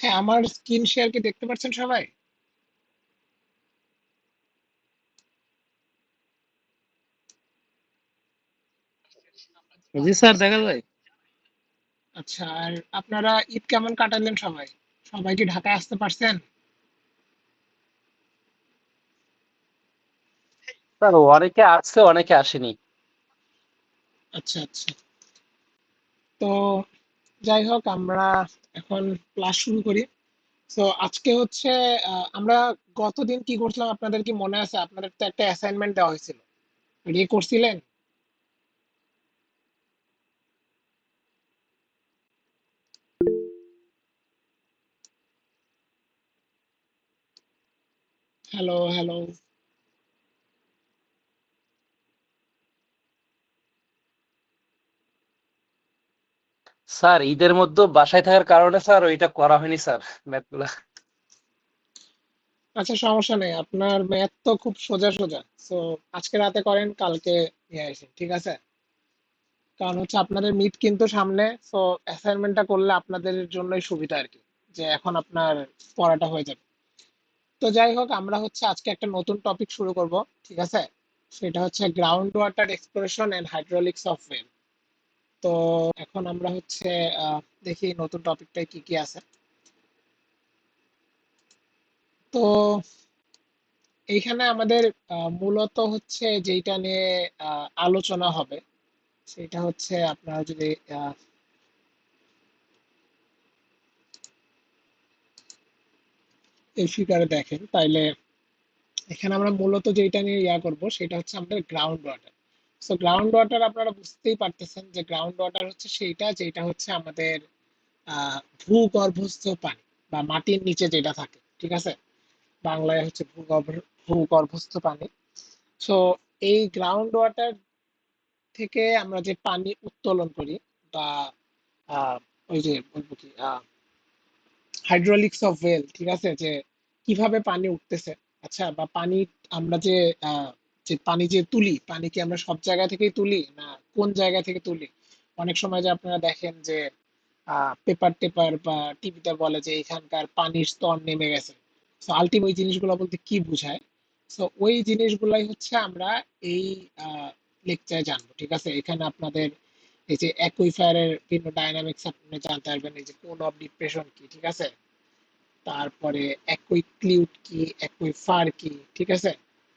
হ্যাঁ, আমার screen share কি দেখতে পাচ্ছেন সবাই? জি স্যার, দেখা যায়। আচ্ছা, আর আপনারা ঈদ কেমন কাটালেন সবাই? সবাই কি ঢাকায় আসতে পারছেন? স্যার, অনেকে আসছে, অনেকে আসেনি। আচ্ছা আচ্ছা। তো যাই হোক, আমরা এখন ক্লাস শুরু করি। তো আজকে হচ্ছে আমরা গতদিন কি করছিলাম আপনাদের কি মনে আছে? আপনাদের তো একটা অ্যাসাইনমেন্ট দেওয়া হয়েছিল, ওটা কি করছিলেন? Hello hello. স্যার, ঈদের মধ্যে বাসায় থাকার কারণে স্যার ওইটা করা হয়নি স্যার, ম্যাথগুলা। আচ্ছা, সমস্যা নেই, আপনার ম্যাথ তো খুব সোজা সোজা। তো আজকে রাতে করেন, কালকে নিয়ে আসেন, ঠিক আছে? কারণ হচ্ছে আপনাদের মিড কিন্তু সামনে। সো অ্যাসাইনমেন্টটা করলে আপনাদের জন্যই সুবিধা আর কি, যে এখন আপনার পড়াটা হয়ে যাবে। তো যাই হোক, আমরা হচ্ছে আজকে একটা নতুন টপিক শুরু করব, ঠিক আছে? সেটা হচ্ছে ground water exploration and hydraulics of well. তো এখন আমরা হচ্ছে দেখি নতুন টপিকটায় কি কি আছে। তো এইখানে আমাদের মূলত হচ্ছে যেটা নিয়ে আলোচনা হবে সেটা হচ্ছে, আপনারা যদি এই ফিগারে দেখেন তাইলে এখানে আমরা মূলত যেটা নিয়ে করব সেটা হচ্ছে আমাদের ground water. So ground water আপনারা বুঝতেই পারতেছেন যে গ্রাউন্ড ওয়াটার হচ্ছে সেইটা যেটা হচ্ছে আমাদের ভূগর্ভস্থ পানি বা মাটির নিচে যেটা থাকে, ঠিক আছে? বাংলায় হচ্ছে ভূগর্ভস্থ পানি। সো এই গ্রাউন্ড ওয়াটার থেকে আমরা যে পানি উত্তোলন করি বা আহ, ওই যে বলবো কি হাইড্রোলিক্স অফ ওয়েল, ঠিক আছে, যে কিভাবে পানি উঠতেছে। আচ্ছা, বা পানি আমরা যে যে পানি যে তুলি, পানি কি আমরা সব জায়গা থেকেই তুলি না কোন জায়গা থেকে তুলি? অনেক সময় যে আপনারা দেখেন যে পেপার টেপার বা টিভিতে বলে যে এখানকার পানির স্তর নেমে গেছে। সো আলটিমেট ওই জিনিসগুলো বলতে কি বোঝায়? সো ওই জিনিসগুলাই হচ্ছে আমরা এই লেকচারে জানবো, ঠিক আছে? এখানে আপনাদের এই যে অ্যাকুইফায়ারের বিভিন্ন ডায়নামিক্স আপনি জানতে পারবেন, এই যে কোন অফ ডিপ্রেশন কি, ঠিক আছে? তারপরে অ্যাকুইক্লিউট কি, অ্যাকুইফার কি, ঠিক আছে?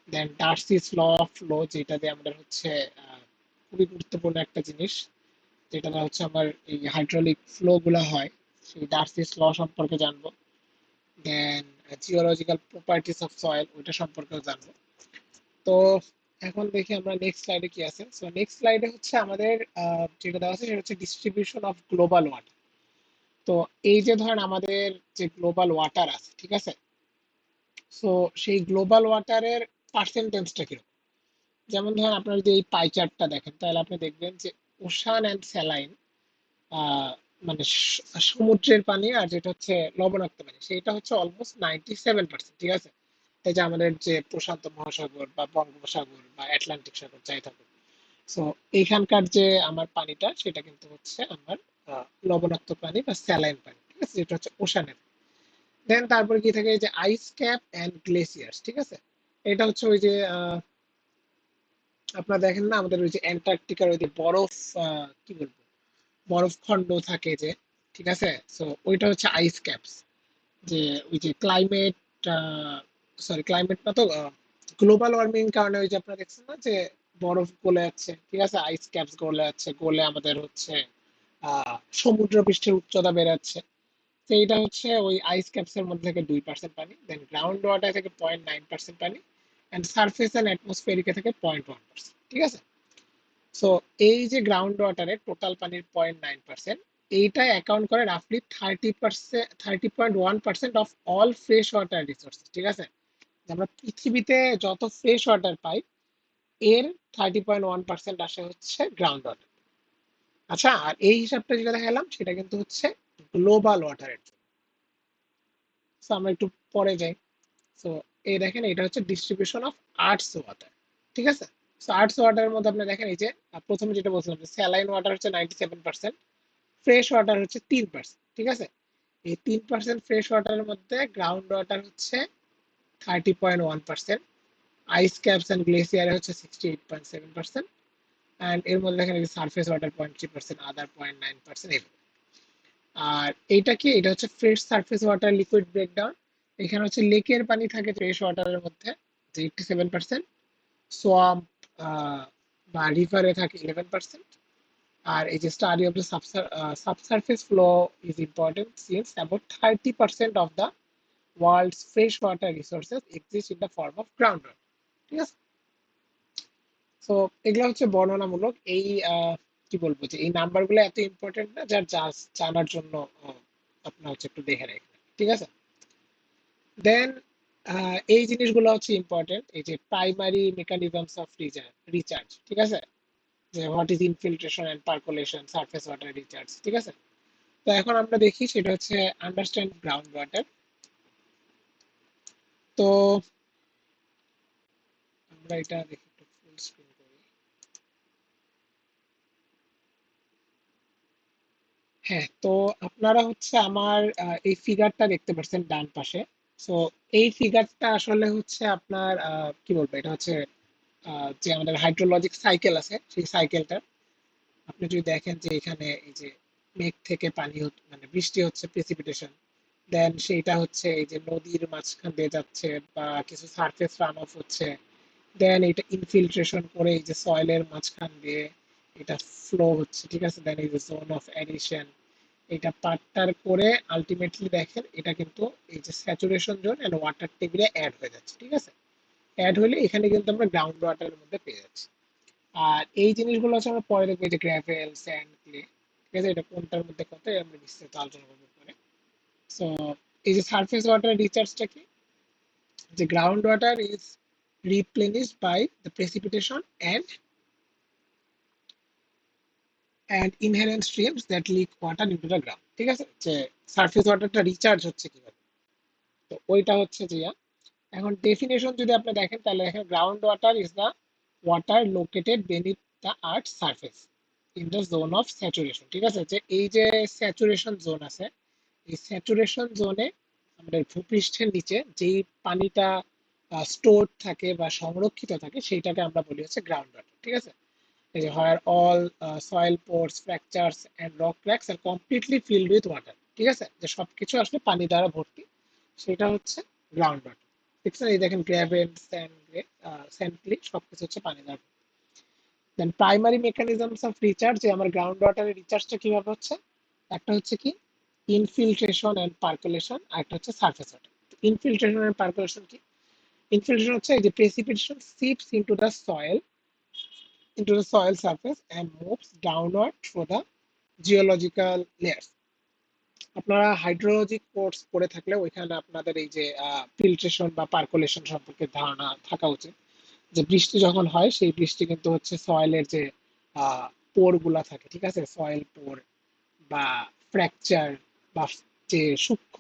দেন ডার্সিস ল অফ ফ্লো, যেটা দিয়ে আমাদের হচ্ছে খুবই গুরুত্বপূর্ণ একটা জিনিস, যেটা দিয়ে হচ্ছে আমার এই হাইড্রোলিক ফ্লো গুলা হয়, সেই ডার্সিস ল সম্পর্কে জানবো। দেন জিওলজিক্যাল প্রপার্টিস অফ সয়েল, ওইটা সম্পর্কেও জানবো। তো এখন দেখি আমরা নেক্সট স্লাইডে কি আছে। সো নেক্সট স্লাইডে হচ্ছে আমাদের যেটা দেওয়া আছে সেটা হচ্ছে ডিস্ট্রিবিউশন অফ গ্লোবাল ওয়াটার। তো এই যে ধরেন আমাদের যে গ্লোবাল ওয়াটার আছে, ঠিক আছে? সো সেই গ্লোবাল ওয়াটারের পার্সেন্টেজটা কিরকম? যেমন ধরেন আপনারা যদি এই পাই চার্টটা দেখেন তাহলে আপনি দেখবেন যে ওশান অ্যান্ড স্যালাইন, মানে সমুদ্রের পানি আর যেটা হচ্ছে লবণাক্ত পানি, সেটা হচ্ছে অলমোস্ট 97%, ঠিক আছে? এই যে আমাদের যে প্রশান্ত মহাসাগর বা বঙ্গোপসাগর বা আটলান্টিক সাগর যাই থাকুক, সো এইখানকার যে আমার পানিটা সেটা কিন্তু হচ্ছে আমার লবণাক্ত পানি বা স্যালাইন পানি, ঠিক আছে, যেটা হচ্ছে ওশানের। দেন তারপরে কি থাকে, এই যে আইস ক্যাপ এন্ড গ্লেসিয়ার্স, ঠিক আছে? এটা হচ্ছে ওই যে আপনারা দেখেন না আমাদের ওই যে অ্যান্টার্কটিকার ওই যে বরফ, কি বলবো, বরফ খণ্ড থাকে যে, ঠিক আছে? সো ওইটা হচ্ছে আইস ক্যাপস। যে ওই যে ক্লাইমেট, সরি ক্লাইমেট না তো, গ্লোবাল ওয়ার্মিং কারণে ওই যে আপনারা দেখছেন না যে বরফ গলে যাচ্ছে, ঠিক আছে, আইস ক্যাপস গলে যাচ্ছে, গলে আমাদের হচ্ছে সমুদ্র পৃষ্ঠের উচ্চতা বেড়ে যাচ্ছে। তো এইটা হচ্ছে ওই আইস ক্যাপসের মধ্যে থেকে 2% পানি, দেন গ্রাউন্ড ওয়াটার থেকে 0.9% পানি, অ্যান্ড সারফেস অ্যান্ড অ্যাটমসফেরিকে থেকে 0.1%, ঠিক আছে? সো এই যে গ্রাউন্ড ওয়াটারের টোটাল পানির 0.9%, এইটা অ্যাকাউন্ট করে রাফলি 30.1% of all fresh water resource, ঠিক আছে? আমরা পৃথিবীতে যত ফ্রেশ ওয়াটার পাই এর 30.1% আসে হচ্ছে গ্রাউন্ড ওয়াটার। আচ্ছা, আর এই হিসাবটা যেটা দেখালাম সেটা কিন্তু হচ্ছে গ্লোবাল ওয়াটারের জন্য। So আমরা একটু পরে যাই। সো এই দেখেন এটা হচ্ছে ডিস্ট্রিবিউশন অফ আর্টস ওয়াটার, ঠিক আছে? সো আর্টস ওয়াটারের মধ্যে আপনি দেখেন এই যে প্রথমে যেটা বলছিলাম যে স্যালাইন ওয়াটার হচ্ছে 97%, ফ্রেশ ওয়াটার হচ্ছে 3%, ঠিক আছে? এই 3% ফ্রেশ ওয়াটারের মধ্যে গ্রাউন্ড ওয়াটার হচ্ছে 30.1%, আইস ক্যাপস অ্যান্ড গ্লেসিয়ারে হচ্ছে 68.7%, অ্যান্ড এর মধ্যে দেখেন সারফেস ওয়াটার 0.3%, আদার 0.9%। আর এইটা কি, এটা হচ্ছে fresh surface water liquid breakdown. এখানে হচ্ছে লেকের পানি থাকে ফ্রেশ ওয়াটারের মধ্যে, যে 87%, সোয়াম্প বা রিভারে থাকে 11%। আর এই যে study of the subsurface flow is important since about 30% of the world's fresh water resources exist in the form of ground water. ঠিক আছে, সো এগুলো হচ্ছে বর্ণনামূলক। এই কি বলবো, যে এই নাম্বারগুলো এত ইম্পর্টেন্ট না, যার জানার জন্য আপনার হচ্ছে একটু দেখে রাখবেন। ঠিক আছে, দেন এই জিনিসগুলো হচ্ছে ইম্পর্টেন্ট, এই যে প্রাইমারি মেকানিজমস অফ রিচার্জ। ঠিক আছে, যে what is infiltration and percolation, surface water recharge. ঠিক আছে, তো এখন আমরা দেখি সেটা হচ্ছে আন্ডারস্ট্যান্ড গ্রাউন্ড ওয়াটার। তো আমরা এটা দেখি একটু ফুল স্ক্রিন করি। হ্যাঁ, তো আপনারা হচ্ছে আমার এই ফিগারটা দেখতে পাচ্ছেন ডান পাশে। সো এই ফিগারটা আসলে হচ্ছে আপনার কি বলবো, এটা হচ্ছে যে আমাদের হাইড্রোলজিক সাইকেল আছে, সেই সাইকেলটা আপনি যদি দেখেন যে এখানে এই যে মেঘ থেকে পানি মানে বৃষ্টি হচ্ছে, প্রেসিপিটেশন, দেন সেইটা হচ্ছে এই যে নদীর মাঝখান দিয়ে যাচ্ছে বা কিছু সারফেস রান অফ হচ্ছে, দেন এটা ইনফিল্ট্রেশন করে এই যে সয়েলের মাঝখান দিয়ে এটা ফ্লো হচ্ছে। ঠিক আছে, দেন এই যে জোন অফ অ্যাডিশন, এটা পার্টটার করে আলটিমেটলি দেখেন এটা কিন্তু এই যে স্যাচুরেশন জোন এন্ড ওয়াটার টেবিলে অ্যাড হয়ে যাচ্ছে। ঠিক আছে, অ্যাড হলে এখানে কিন্তু আমরা গ্রাউন্ড ওয়াটারের মধ্যে পেয়ে যাচ্ছি। আর এই জিনিসগুলো হচ্ছে আমরা পরে দেখবো, এই যে গ্রাভেল, স্যান্ড, ক্লে। ঠিক আছে, এটা কোনটার মধ্যে কত আমরা বিস্তারিত আলোচনা করবো পরে। সো এই যে সারফেস ওয়াটার রিচার্জটা কি, যে ground water is replenished by the precipitation and inherent streams that leak water into the ground। ঠিক আছে, যে সারফেস ওয়াটারটা রিচার্জ হচ্ছে কিভাবে, তো ওইটা হচ্ছে যে এখন ডেফিনেশন যদি আপনি দেখেন তাহলে দেখেন ground water is the water located beneath the earth surface in the zone of saturation. ঠিক আছে, যে এই যে স্যাচুরেশন জোন আছে, এই স্যাচুরেশন জোনে আমাদের ভূপৃষ্ঠের নিচে যেই পানিটা স্টোর থাকে বা সংরক্ষিত থাকে সেইটাকে আমরা বলি হচ্ছে গ্রাউন্ড ওয়াটার। ঠিক আছে, এই যে where all soil pores, fractures and rock cracks আর কমপ্লিটলি ফিল্ড উইথ ওয়াটার। ঠিক আছে, যে সবকিছু আসলে পানি দ্বারা ভর্তি, সেটা হচ্ছে গ্রাউন্ড ওয়াটার। ঠিক আছে, এই দেখেন গ্র্যাভেল, স্যান্ড ক্লে সবকিছু হচ্ছে পানি দ্বারা। দেন প্রাইমারি মেকানিজমস অফ রিচার্জ, যে আমার গ্রাউন্ড ওয়াটারের রিচার্জটা কিভাবে হচ্ছে, একটা হচ্ছে কি ইনফিল্ট্রেশন এন্ড পার্কুলেশন, আর একটা হচ্ছে surface water. Infiltration and percolation কি, ইনফিল্ট্রেশন হচ্ছে এই যে precipitation seeps into the soil surface and moves downward through the geological layers। আপনারা হাইড্রোলজিক কোর্স পড়ে থাকলে ওইখানে আপনাদের এই যে ফিল্ট্রেশন বা পার্কুলেশন সম্পর্কে ধারণা থাকা উচিত। যে বৃষ্টি যখন হয় সেই বৃষ্টি কিন্তু হচ্ছে সয়েলের যে পোর গুলা থাকে, ঠিক আছে, সয়েল পোর বা ফ্র্যাকচার বা যে সূক্ষ্ম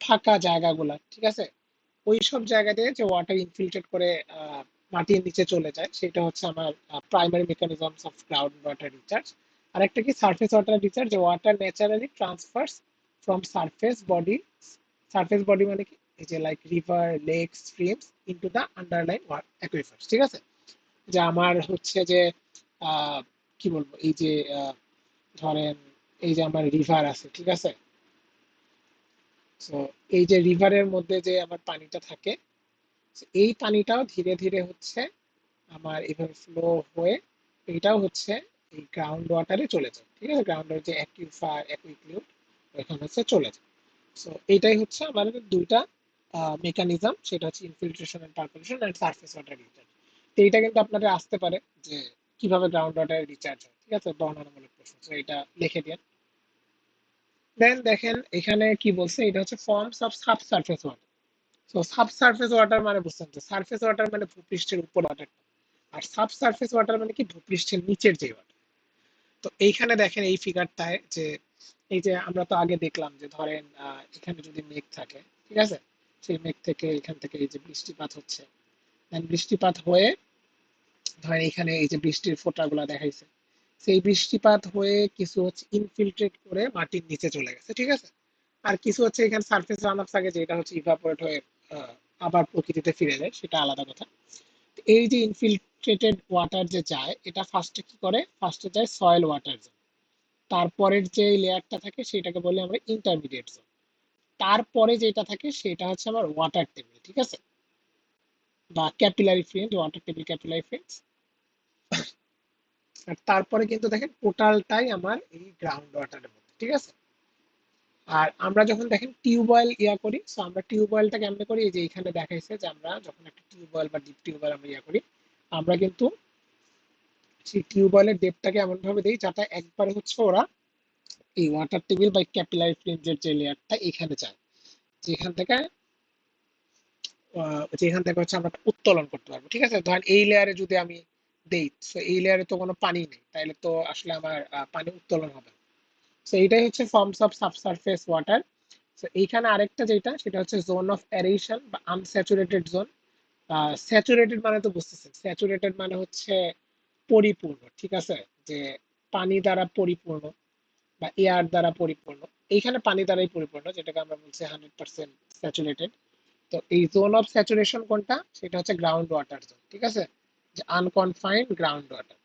ফাঁকা জায়গাগুলা, ঠিক আছে, ওই সব জায়গা দিয়ে যে ওয়াটার ইনফিল্ট্রেট করে মাটির নিচে চলে যায়, সেটা হচ্ছে আমার primary mechanisms of ground water recharge. আর একটা কি সারফেস ওয়াটার রিচার্জ, যে water naturally transfers from surface body মানে কি, এই যে like river, lake, streams into the underlying aquifers. ঠিক আছে, যে আমার হচ্ছে যে কি বলবো, এই যে ধরেন এই যে আমার রিভার আছে, ঠিক আছে, তো এই যে রিভারের মধ্যে যে আমার পানিটা থাকে, এই পানিটাও ধীরে ধীরে হচ্ছে আমার এভাবে ফ্লো হয়ে এটাও হচ্ছে এই গ্রাউন্ড ওয়াটারে চলে যায়। ঠিক আছে, গ্রাউন্ড ওয়াটার যে অ্যাকুইফার, অ্যাকুইক্লিউড, এখানে হচ্ছে চলে যায়। সো এইটাই হচ্ছে আমাদের দুইটা মেকানিজম, সেটা হচ্ছে infiltration and percolation and surface water recharge. তো এইটা কিন্তু আপনাদের আসতে পারে যে কিভাবে গ্রাউন্ড ওয়াটার রিচার্জ হয়। ঠিক আছে, বর্ণনামূলক প্রশ্ন, তো এটা লিখে দিন। দেন দেখেন এখানে কি বলছে, এটা হচ্ছে forms of subsurface water. So subsurface water মানে বুঝছেন, তো সারফেস ওয়াটার মানে ভূপৃষ্ঠের উপর ওয়াটার, আর সাবসারফেস ওয়াটার মানে কি ভূপৃষ্ঠের নিচের যে ওয়াটার। তো এইখানে দেখেন এই ফিগারটায় যে এই যে আমরা তো আগে দেখলাম যে ধরেন এখানে যদি মেঘ থাকে, ঠিক আছে, সেই মেঘ থেকে এখান থেকে এই যে বৃষ্টিপাত হচ্ছে, and বৃষ্টিপাত হয়ে ধরেন এখানে এই যে বৃষ্টির ফোঁটাগুলো দেখাইছে, সেই বৃষ্টিপাত হয়ে কিছু হচ্ছে ইনফিল্ট্রেট করে মাটির নিচে চলে গেছে। ঠিক আছে, আর কিছু হচ্ছে এখানে সারফেস রান অফ থাকে, যেটা হচ্ছে ইভাপোরেট হয়ে আহ, আবার প্রকৃতিতে ফিরে যায়, সেটা আলাদা কথা। এই যে ইনফিল্ট্রেটেড ওয়াটার যে যায়, এটা ফার্স্টে কি করে, ফার্স্টে যায় সয়েল ওয়াটার জোন, তারপরের যে লেয়ারটা থাকে সেটাকে বলি আমরা ইন্টারমিডিয়েট জোন, তারপরে যেটা থাকে সেটা হচ্ছে আমার ওয়াটার টেবিল, ঠিক আছে, বা capillary fringe, water table capillary fringe. আর তারপরে কিন্তু দেখেন টোটালটাই আমার এই গ্রাউন্ড ওয়াটারের মধ্যে, ঠিক আছে। আর আমরা যখন দেখেন টিউবওয়েল করি, সো আমরা টিউবওয়েলটা কেমনে করি, এই যে এখানে দেখাইছে যে আমরা যখন একটা টিউবওয়েল বা ডিপ টিউবওয়েল আমরা করি, আমরা কিন্তু সেই টিউবওয়েলের ডেপটাকে এমন ভাবে দিই যাতে একবারে হচ্ছে ওরা এই ওয়াটার টেবিল বা ক্যাপিলারি ফ্রেঞ্চের যে লেয়ারটা এখানে যায়, যেখান থেকে যেখান থেকে হচ্ছে আমরা উত্তোলন করতে পারবো, ঠিক আছে। ধরেন এই লেয়ারে যদি আমি দেই, তো এই লেয়ারে তো কোনো পানি নেই, তাইলে তো আসলে আমার পানি উত্তোলন হবে না। তো এইটাই হচ্ছে ফর্মস অফ সাবসারফেস ওয়াটার। তো এইখানে আরেকটা যেটা, সেটা হচ্ছে জোন অফ অ্যারেশন বা আনস্যাচুরেটেড জোন। স্যাচুরেটেড মানে তো বুঝতেছেন, স্যাচুরেটেড মানে হচ্ছে পরিপূর্ণ, ঠিক আছে, যে পানি দ্বারা পরিপূর্ণ বা এয়ার দ্বারা পরিপূর্ণ। এইখানে পানি দ্বারাই পরিপূর্ণ, যেটাকে আমরা বলছি 100% স্যাচুরেটেড। তো এই জোন অফ স্যাচুরেশন কোনটা, সেটা হচ্ছে গ্রাউন্ড ওয়াটার জোন, ঠিক আছে, যে আনকনফাইন্ড গ্রাউন্ড ওয়াটার।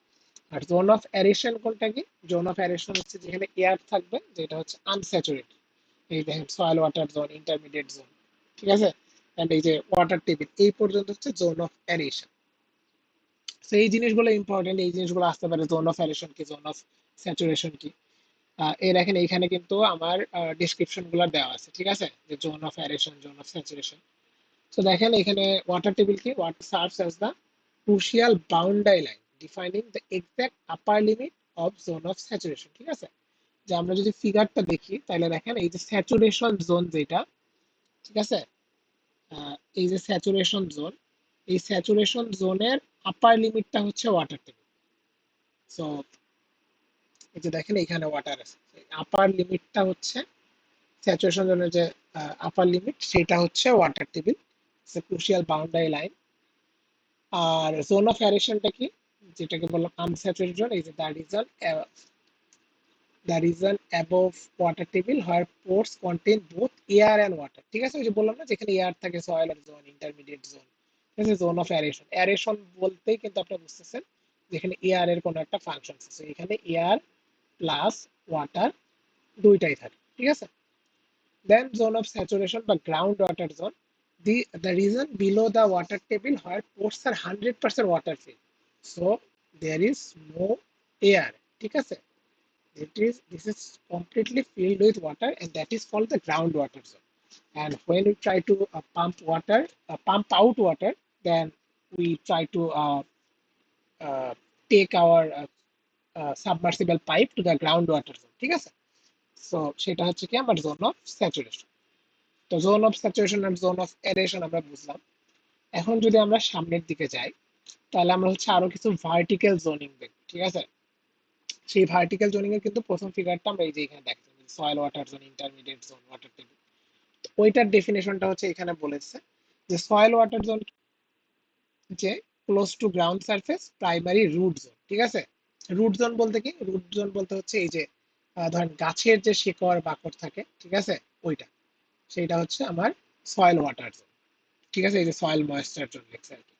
আর জোন অফ অ্যারেশন কোনটা কি, জোন অফ অ্যারেশন হচ্ছে যেখানে এয়ার থাকবে, যেটা হচ্ছে আনস্যাচুরেটেড। এই দেখেন soil water zone, intermediate zone, ঠিক আছে। এন্ড এই যে ওয়াটার টেবিল, এই পর্যন্ত হচ্ছে জোন অফ অ্যারেশন। তো এই জিনিসগুলো ইম্পর্টেন্ট, এই জিনিসগুলো আসতে পারে, জোন অফ অ্যারেশন কি, জোন অফ স্যাচুরেশন কি। এই দেখেন এইখানে কিন্তু আমার ডিসক্রিপশন গুলো দেওয়া আছে, ঠিক আছে, যে zone of aeration, zone of saturation. তো দেখেন এখানে ওয়াটার টেবিল কি, water serves as the crucial boundary line defining the exact upper limit of zone of saturation, ঠিক আছে। যে আমরা যদি ফিগারটা দেখি তাহলে দেখেন এই যে স্যাচুরেশন জোন যেটা, ঠিক আছে, এই যে স্যাচুরেশন জোন, এই স্যাচুরেশন জোনের আপার লিমিটটা হচ্ছে ওয়াটার টেবিল। সো এই যে দেখেন এখানে ওয়াটার আছে, আপার লিমিটটা হচ্ছে স্যাচুরেশন জোনের যে আপার লিমিট, সেটা হচ্ছে water table, crucial boundary line. আর জোন অফ অ্যারেশনটা কি, যেটাকে বললাম আনস্যাচুরেটেড জোন, এই যে the region above water table where pores contain both air and water, ঠিক আছে। ওই যে বললাম না, যেখানে এয়ার থাকে সয়েল জোন, ইন্টারমিডিয়েট জোন, ঠিক আছে। জোন অফ অ্যারেশন, অ্যারেশন বলতেই কিন্তু আপনি বুঝতেছেন যেখানে এয়ার এর কোনো একটা ফাংশন আছে, এখানে এয়ার প্লাস ওয়াটার দুইটাই থাকে, ঠিক আছে। Then zone of saturation বা ground water zone, the region below the water table where pores are 100% water filled, so there is no air, ঠিক আছে। This is completely filled with water, and that is called the groundwater zone. And when we try to pump out water, then we try to uh, take our submersible pipe to the groundwater zone, ঠিক আছে। So সেটা হচ্ছে কি আমার zone of saturation. তো zone of saturation আর zone of aeration আমরা বুঝলাম। এখন যদি আমরা সামনের দিকে যাই, তাহলে আমরা হচ্ছে আরো কিছু ভার্টিক্যাল জোনিং দেখব, ঠিক আছে। সেই ভার্টিক্যাল জোনিং এর কিন্তু প্রথম ফিগারটা আমরা এই যে এখানে দেখছি, soil water zone, intermediate zone, water table. ওইটার ডেফিনেশনটা হচ্ছে এখানে বলেছে যে সয়েল ওয়াটার জোন যে close to ground surface primary root zone, ঠিক আছে। রুট জোন বলতে কি, রুট জোন বলতে হচ্ছে এই যে ধরেন গাছের যে শিকড় বাকড় থাকে, ঠিক আছে, ওইটা, সেইটা হচ্ছে আমার সয়েল ওয়াটার জোন, ঠিক আছে। এই যে সয়েল ময়েশ্চার জোন লেখছে আর কি।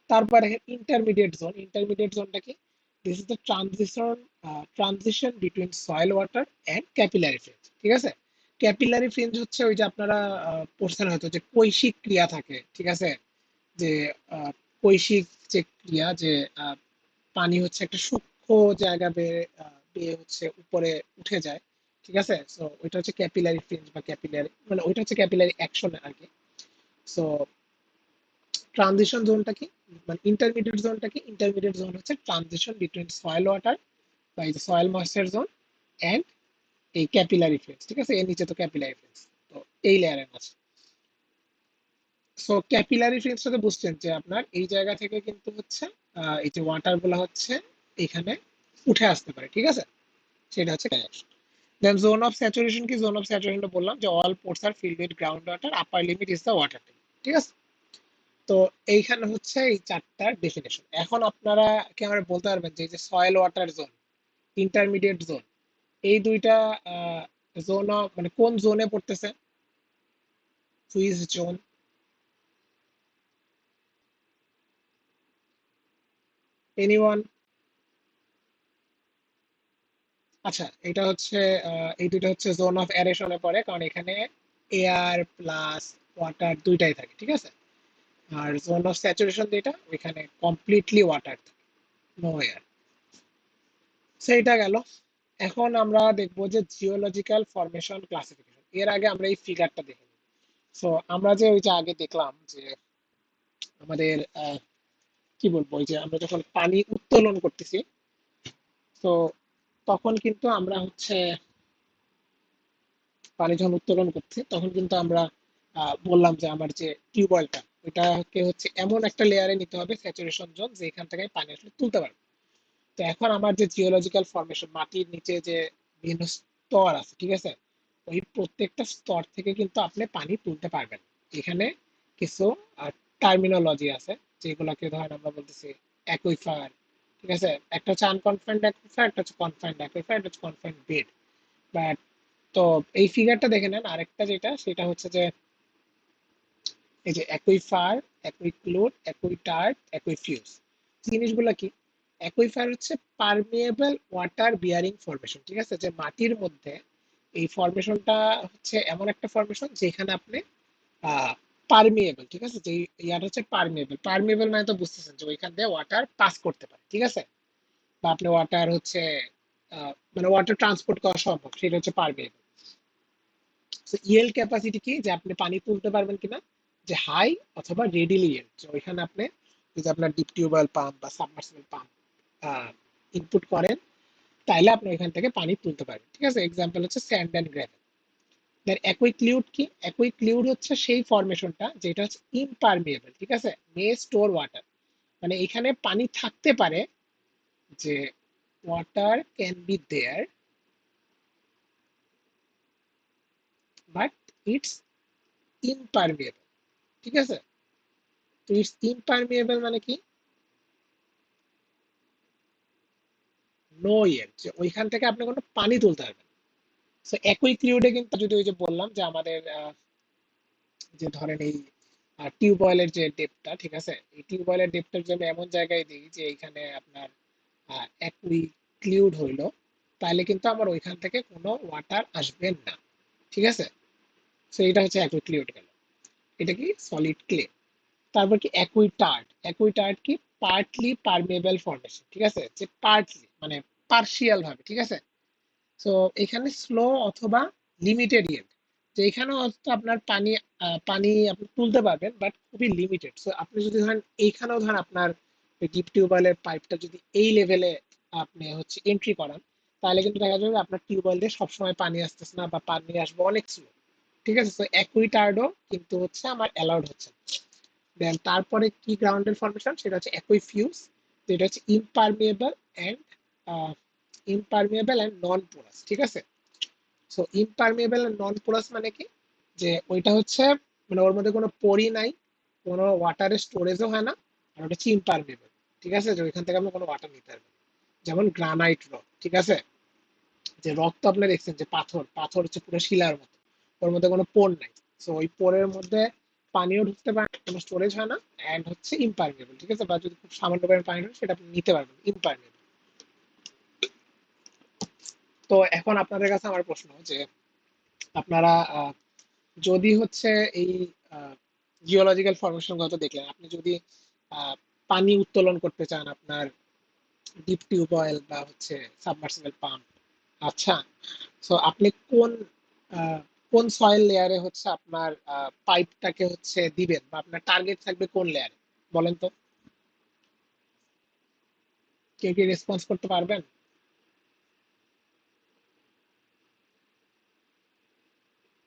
তারপরে ইন্টারমিডিয়েট জোন, ইন্টারমিডিয়েট জোনটা কি, this is the transition between soil water and capillary fringe, ঠিক আছে। ক্যাপিলারি ফ্রেঞ্চ হচ্ছে ওই যে আপনারা পড়ছেন হয়তো যে কৈশিক ক্রিয়া থাকে, ঠিক আছে, যে আহ, কৈশিক যে ক্রিয়া, যে পানি হচ্ছে একটা সূক্ষ্ম জায়গা বেয়ে বেয়ে হচ্ছে উপরে উঠে যায়, ঠিক আছে। সো ওইটা হচ্ছে ক্যাপিলারি ফ্রেঞ্চ বা ক্যাপিলারি, মানে ওইটা হচ্ছে ক্যাপিলারি অ্যাকশন আর কি। সো ট্রানজিশন জোনটা কি, মানে ইন্টারমিডিয়েট জোনটা কি, ইন্টারমিডিয়েট জোন হচ্ছে ট্রানজিশন বিটুইন সয়েল ওয়াটার বা এই যে সয়েল ময়েশ্চার জোন এন্ড এই ক্যাপিলারি ফেজ, ঠিক আছে। এর নিচে তো ক্যাপিলারি ফেজ, তো এই লেয়ারের মাঝে। সো ক্যাপিলারি ফেজটাতে বুঝছেন যে আপনার এই জায়গা থেকে কিন্তু হচ্ছে এই যে ওয়াটার গুলো হচ্ছে এখানে উঠে আসতে পারে, ঠিক আছে। সেটা হচ্ছে connection. Then zone of saturation কি, জোন অফ স্যাচুরেশনটা বললাম যে all pores are filled with ground water, upper limit is the water table, ঠিক আছে। তো এইখানে হচ্ছে এই চারটার ডেফিনেশন। এখন আপনারা কি আমরা বলতে পারবেন যে এই যে soil water zone, intermediate zone, এই দুইটা জোন অফ মানে কোন জোনে পড়তেছে, হুইচ জোন? এনিওয়ান? আচ্ছা, এটা হচ্ছে এই দুটো হচ্ছে জোন অফ অ্যারেশনে পড়ে, কারণ এখানে এয়ার প্লাস ওয়াটার দুইটাই থাকে, ঠিক আছে। আর জোন অফ স্যাচুরেশন যেটা, ওইখানে কমপ্লিটলি ওয়াটার থাকে, নো এয়ার। সেইটা গেল। এখন আমরা দেখবো যে জিওলজিক্যাল ফরমেশন ক্লাসিফিকেশন। এর আগে আমরা এই ফিগারটা দেখে নিই। সো আমরা যে ওই যে আগে দেখলাম যে আমাদের কি বলবো, ওই যে আমরা যখন পানি উত্তোলন করতেছি, তো তখন কিন্তু আমরা হচ্ছে পানি যখন উত্তোলন করছি তখন কিন্তু আমরা বললাম যে আমার যে টিউবওয়েলটা, ওইটাকে হচ্ছে এমন একটা লেয়ারে নিতে হবে স্যাচুরেশন জোন, যে এখান থেকে পানি আসলে তুলতে পারবে। তো এখন আমার যে জিওলজিক্যাল ফরমেশন, মাটির নিচে যে বিভিন্ন স্তর আছে, ঠিক আছে, ওই প্রত্যেকটা স্তর থেকে কিন্তু আপনি পানি তুলতে পারবেন। এখানে কিছু টার্মিনোলজি আছে, যেগুলোকে ধরেন আমরা বলতেছি অ্যাকুইফার, ঠিক আছে। একটা হচ্ছে আনকনফাইন্ড অ্যাকুইফার, একটা হচ্ছে কনফাইন্ড অ্যাকুইফার, একটা হচ্ছে কনফাইন্ড বেড। বাট তো এই ফিগারটা দেখে নেন, আরেকটা যেটা সেটা হচ্ছে যে এই যে অ্যাকুইফার, অ্যাকুইক্লোড, অ্যাকুইটার্ট, অ্যাকুইফিউজ, জিনিসগুলো কি? অ্যাকুইফার হচ্ছে পারমিয়েবল ওয়াটার বিয়ারিং ফরমেশন, ঠিক আছে, যে মাটির মধ্যে এই ফরমেশনটা হচ্ছে এমন একটা ফরমেশন যেখানে আপনি পারমিয়েবল, ঠিক আছে, যে ইয়াটা হচ্ছে পারমিয়েবল। পারমিয়েবল মানে তো বুঝতেছেন যে ওইখান দিয়ে ওয়াটার পাস করতে পারে, ঠিক আছে, বা আপনি ওয়াটার হচ্ছে মানে ওয়াটার ট্রান্সপোর্ট করা সম্ভব, সেটা হচ্ছে পারমিয়েবল। ইয়েল্ড ক্যাপাসিটি কি, যে আপনি পানি তুলতে পারবেন কিনা, যে হাই অথবা রেডিলি ইয়েল্ড, যে ওইখানে আপনি যদি আপনার ডিপ টিউবওয়েল পাম্প বা সাবমার্সিবল পাম্প ইনপুট করেন, তাইলে আপনি ওইখান থেকে পানি তুলতে পারবেন, ঠিক আছে। এক্সাম্পল হচ্ছে স্যান্ড অ্যান্ড গ্রেভেল। দেন অ্যাকুইক্লিউড কি? অ্যাকুইক্লিউড হচ্ছে সেই ফরমেশনটা যেটা হচ্ছে ইমপারমিয়েবল, ঠিক আছে, মে স্টোর ওয়াটার, মানে এখানে পানি থাকতে পারে, যে water can be there but it's impermeable, ঠিক আছে। তো ইটস ইমপারমিয়েবল মানে কি? নো ইয়ের, যে ওইখান থেকে আপনি কোনো পানি তুলতে পারবেন। সো একই ক্লিউডে কিন্তু যদি ওই যে বললাম যে আমাদের যে ধরেন এই টিউবওয়েলের যে ডেপটা, ঠিক আছে, এই টিউবওয়েলের ডেপটার জন্য এমন জায়গায় দিই যে এইখানে আপনার একই ক্লিউড হইলো, তাহলে কিন্তু আমার ওইখান থেকে কোনো ওয়াটার আসবে না, ঠিক আছে। সো এটা হচ্ছে একই ক্লিউড গেল। এটা কি? Solid clay. তারপর কি অ্যাকুইটার্ট? অ্যাকুইটার্ট কি? পার্টলি পারমেবল ফর্মেশন, ঠিক আছে, যে পার্টলি মানে পার্শিয়াল ভাবে, ঠিক আছে। সো এখানে স্লো অথবা লিমিটেড ইয়েল্ড, যে এখানেও হয়তো আপনার পানি পানি আপনি তুলতে পারবেন, বাট খুবই লিমিটেড। সো আপনি যদি ধরেন এইখানেও ধরেন আপনার ডিপ টিউবওয়েলের পাইপটা যদি এই লেভেলে আপনি হচ্ছে এন্ট্রি করান, তাহলে কিন্তু দেখা যাবে আপনার টিউবওয়েল দিয়ে সবসময় পানি আসতেছে না, বা পানি আসবে অনেক স্লো, ঠিক আছে। তো অ্যাকুইটার্ডও কিন্তু হচ্ছে আমার অ্যালাউড হচ্ছে না। দেন তারপরে কি গ্রাউন্ডের ফরমেশন, সেটা হচ্ছে অ্যাকুইফিউজ, যেটা হচ্ছে ইমপারমিয়েবল অ্যান্ড নন পোরাস, ঠিক আছে। সো ইমপারমিয়েবল অ্যান্ড নন পোরাস মানে কি, যে ওইটা হচ্ছে মানে ওর মধ্যে কোনো পরি নাই, কোনো ওয়াটারের স্টোরেজও হয় না, আর ওটা হচ্ছে ইমপারমিয়েবল, ঠিক আছে, যে ওইখান থেকে আপনি কোনো ওয়াটার নিতে পারবেন। যেমন গ্রানাইট রক, ঠিক আছে, যে রক তো আপনি দেখছেন যে পাথর, পাথর হচ্ছে পুরো শিলার মতো, ওর মধ্যে কোনো পোর নাই। সো ওই পোরের মধ্যে পানিও ঢুকতে পারে না, কোনো স্টোরেজ হয় না, অ্যান্ড হচ্ছে ইমপারমিয়েবল, ঠিক আছে, বা যদি খুব সামান্য পরিমাণ পানি ঢোকে সেটা আপনি নিতে পারবেন, ইমপারমিয়েবল। তো এখন আপনাদের কাছে আমার প্রশ্ন যে আপনারা যদি হচ্ছে এই জিওলজিক্যাল ফরমেশন গত দেখলেন, আপনি যদি আহ, পানি উত্তোলন করতে চান আপনার ডিপ টিউবওয়েল বা হচ্ছে সাবমার্সিবল পাম্প, আচ্ছা, সো আপনি আহ, কোন সয়েল লেয়ারে হচ্ছে আপনার পাইপটাকে হচ্ছে দিবেন, বা আপনার টার্গেট থাকবে কোন লেয়ারে, বলেন তো? কেউ কি রেসপন্স করতে পারবেন?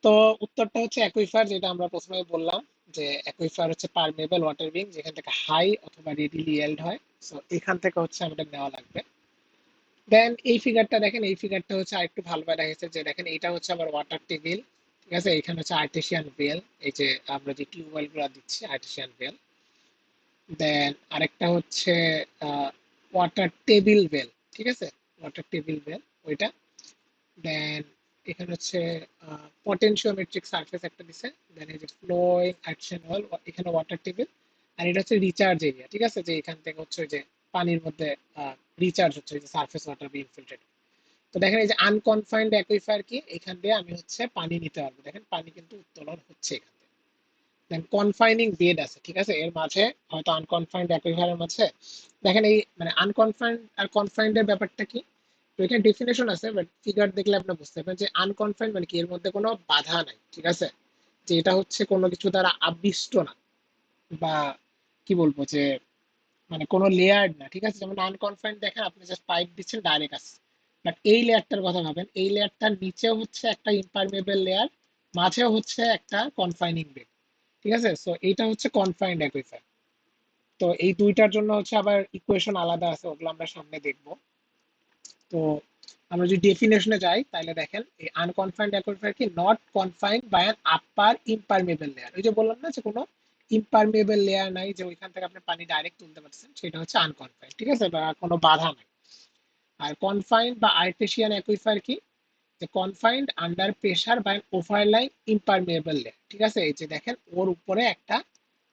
তো উত্তরটা হচ্ছে অ্যাকুইফার, যেটা আমরা প্রথমে বললাম, যে অ্যাকুইফার হচ্ছে পারমেবল ওয়াটার বিং, যেখান থেকে হাই অথবা রেডিলি ইয়েল্ড হয়। সো এখান থেকে হচ্ছে আমাদের নেওয়া লাগবে। দেন এই ফিগারটা দেখেন, এই ফিগারটা হচ্ছে আরেকটু ভালোভাবে দেখেছে, যে দেখেন এটা হচ্ছে আবার ওয়াটার টেবিল, ঠিক আছে, এখানে হচ্ছে আর্টেসিয়ান ওয়েল, এই যে আমরা যে টিউবওয়েল গুলো দিচ্ছি আর্টেসিয়ান ওয়েল। দেন আরেকটা হচ্ছে ওয়াটার টেবিল ওয়েল, ঠিক আছে, ওয়াটার টেবিল ওয়েল ওইটা। দেন এখানে হচ্ছে পটেনশিওমেট্রিক সারফেস একটা দিছে, দেন এই যে ফ্লোয়িং অ্যাকশন ওয়াল, এখানে ওয়াটার টেবিল, আর এটা হচ্ছে রিচার্জ এরিয়া। ঠিক আছে, যে এখান থেকে হচ্ছে ওই যে পানির মধ্যে রিচার্জ হচ্ছে, ওই যে সারফেস ওয়াটার বি ইনফিল্ট্রেট। তো দেখেন এই যে আনকনফাইন্ড অ্যাকুইফার কি, এখান দিয়ে আমি হচ্ছে পানি নিতে পারবো, দেখেন পানি কিন্তু উত্তোলন হচ্ছে এখান থেকে। দেন কনফাইনিং বেড আছে, ঠিক আছে, এর মাঝে হয়তো আনকনফাইন্ড অ্যাকুইফারের মাঝে দেখেন এই মানে আনকনফাইন্ড আর কনফাইন্ড এর ব্যাপারটা কি। তো এখানে ডেফিনেশন আছে, বাট ফিগার দেখলে আপনি বুঝতে পারবেন যে আনকনফাইন্ড মানে কি, এর মধ্যে কোনো বাধা নাই, ঠিক আছে, যে এটা হচ্ছে কোনো কিছু দ্বারা আবিষ্ট না, বা কি বলবো যে মানে কোনো লেয়ার না, ঠিক আছে। যেমন আনকনফাইন্ড দেখেন আপনি জাস্ট পাইপ দিচ্ছেন ডাইরেক্ট আছে, বাট এই লেয়ারটার কথা ভাবেন, এই লেয়ারটার নিচেও হচ্ছে একটা ইম্পারমেবল লেয়ার, মাঝেও হচ্ছে একটা কনফাইনিং বেড, ঠিক আছে। সো এইটা হচ্ছে কনফাইন্ড অ্যাকুইফার। তো এই দুইটার জন্য হচ্ছে আবার ইকুয়েশন আলাদা আছে, ওগুলো আমরা সামনে দেখবো। তো আমরা যদি ডেফিনেশনে যাই তাহলে দেখেন এই আনকনফাইন্ড অ্যাকুইফার কি, not confined by an upper impermeable layer. ওই যে বললাম না যে কোনো ইম্পারমেবল লেয়ার নাই, যে ওইখান থেকে আপনি পানি ডাইরেক্ট তুলতে পারছেন, সেটা হচ্ছে আনকনফাইন্ড, ঠিক আছে, বা কোনো বাধা নাই। আর কনফাইন্ড বা আর্টেসিয়ান অ্যাকুইফার কি, যে confined under pressure by overlying impermeable layer, ঠিক আছে। এই যে দেখেন ওর উপরে একটা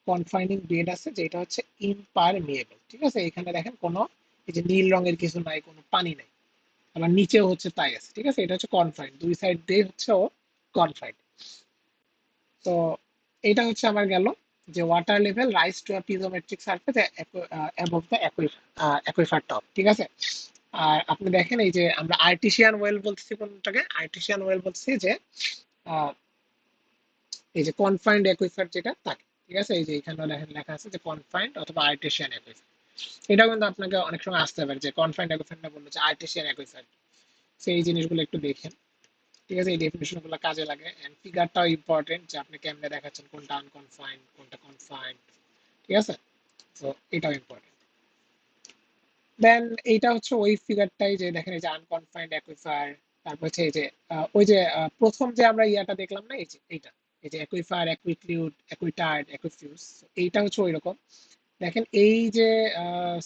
কনফাইনিং বেড আছে, যেটা হচ্ছে ইম্পারমেবল, ঠিক আছে। এখানে দেখেন কোনো এই যে নীল রঙের কিছু নাই, কোনো পানি নাই, আবার নিচেও হচ্ছে তাই আছে, ঠিক আছে। এটা হচ্ছে কনফাইন্ড, দুই সাইড দিয়ে হচ্ছে ও কনফাইন্ড। তো এটা হচ্ছে আমার গেল যে water level rise to a piezometric surface above the aquifer top, ঠিক আছে। আর আপনি দেখেন এই যে আমরা আর্টিসিয়ান ওয়েল বলতেছি, কোনটাকে আর্টিসিয়ান ওয়েল বলতেছি, যে আহ, এই যে কনফাইন্ড অ্যাকুইফার যেটা তাকে, ঠিক আছে। এই যে এখানে দেখেন লেখা আছে যে কনফাইন্ড অথবা আর্টিসিয়ান অ্যাকুইফার। এটাও কিন্তু আপনাকে অনেক সময় আসতে পারে যে কনফাইন্ড অ্যাকুইফার না বললো যে আর্টিসিয়ান অ্যাকুইফার। সেই জিনিসগুলো একটু দেখেন, ঠিক আছে, এই ডেফিনেশন গুলো কাজে লাগে। এন্ড ফিগারটাও ইম্পর্টেন্ট, যে আপনি কেমনে দেখাচ্ছেন কোনটা আনকনফাইন্ড কোনটা কনফাইন্ড, ঠিক আছে। তো এটাও ইম্পর্টেন্ট। দেন এইটা হচ্ছে ওই ফিগারটাই, যে দেখেন এই যে আনকনফাইন্ড অ্যাকুইফার, তারপর হচ্ছে এই যে ওই যে প্রথম যে আমরা ইয়াটা দেখলাম না, এই যে এইটা, এই যে অ্যাকুইফার, অ্যাকুইক্লিউড, অ্যাকুইটার্ড, অ্যাকুইফিউজ, এইটা হচ্ছে ওই রকম। দেখেন এই যে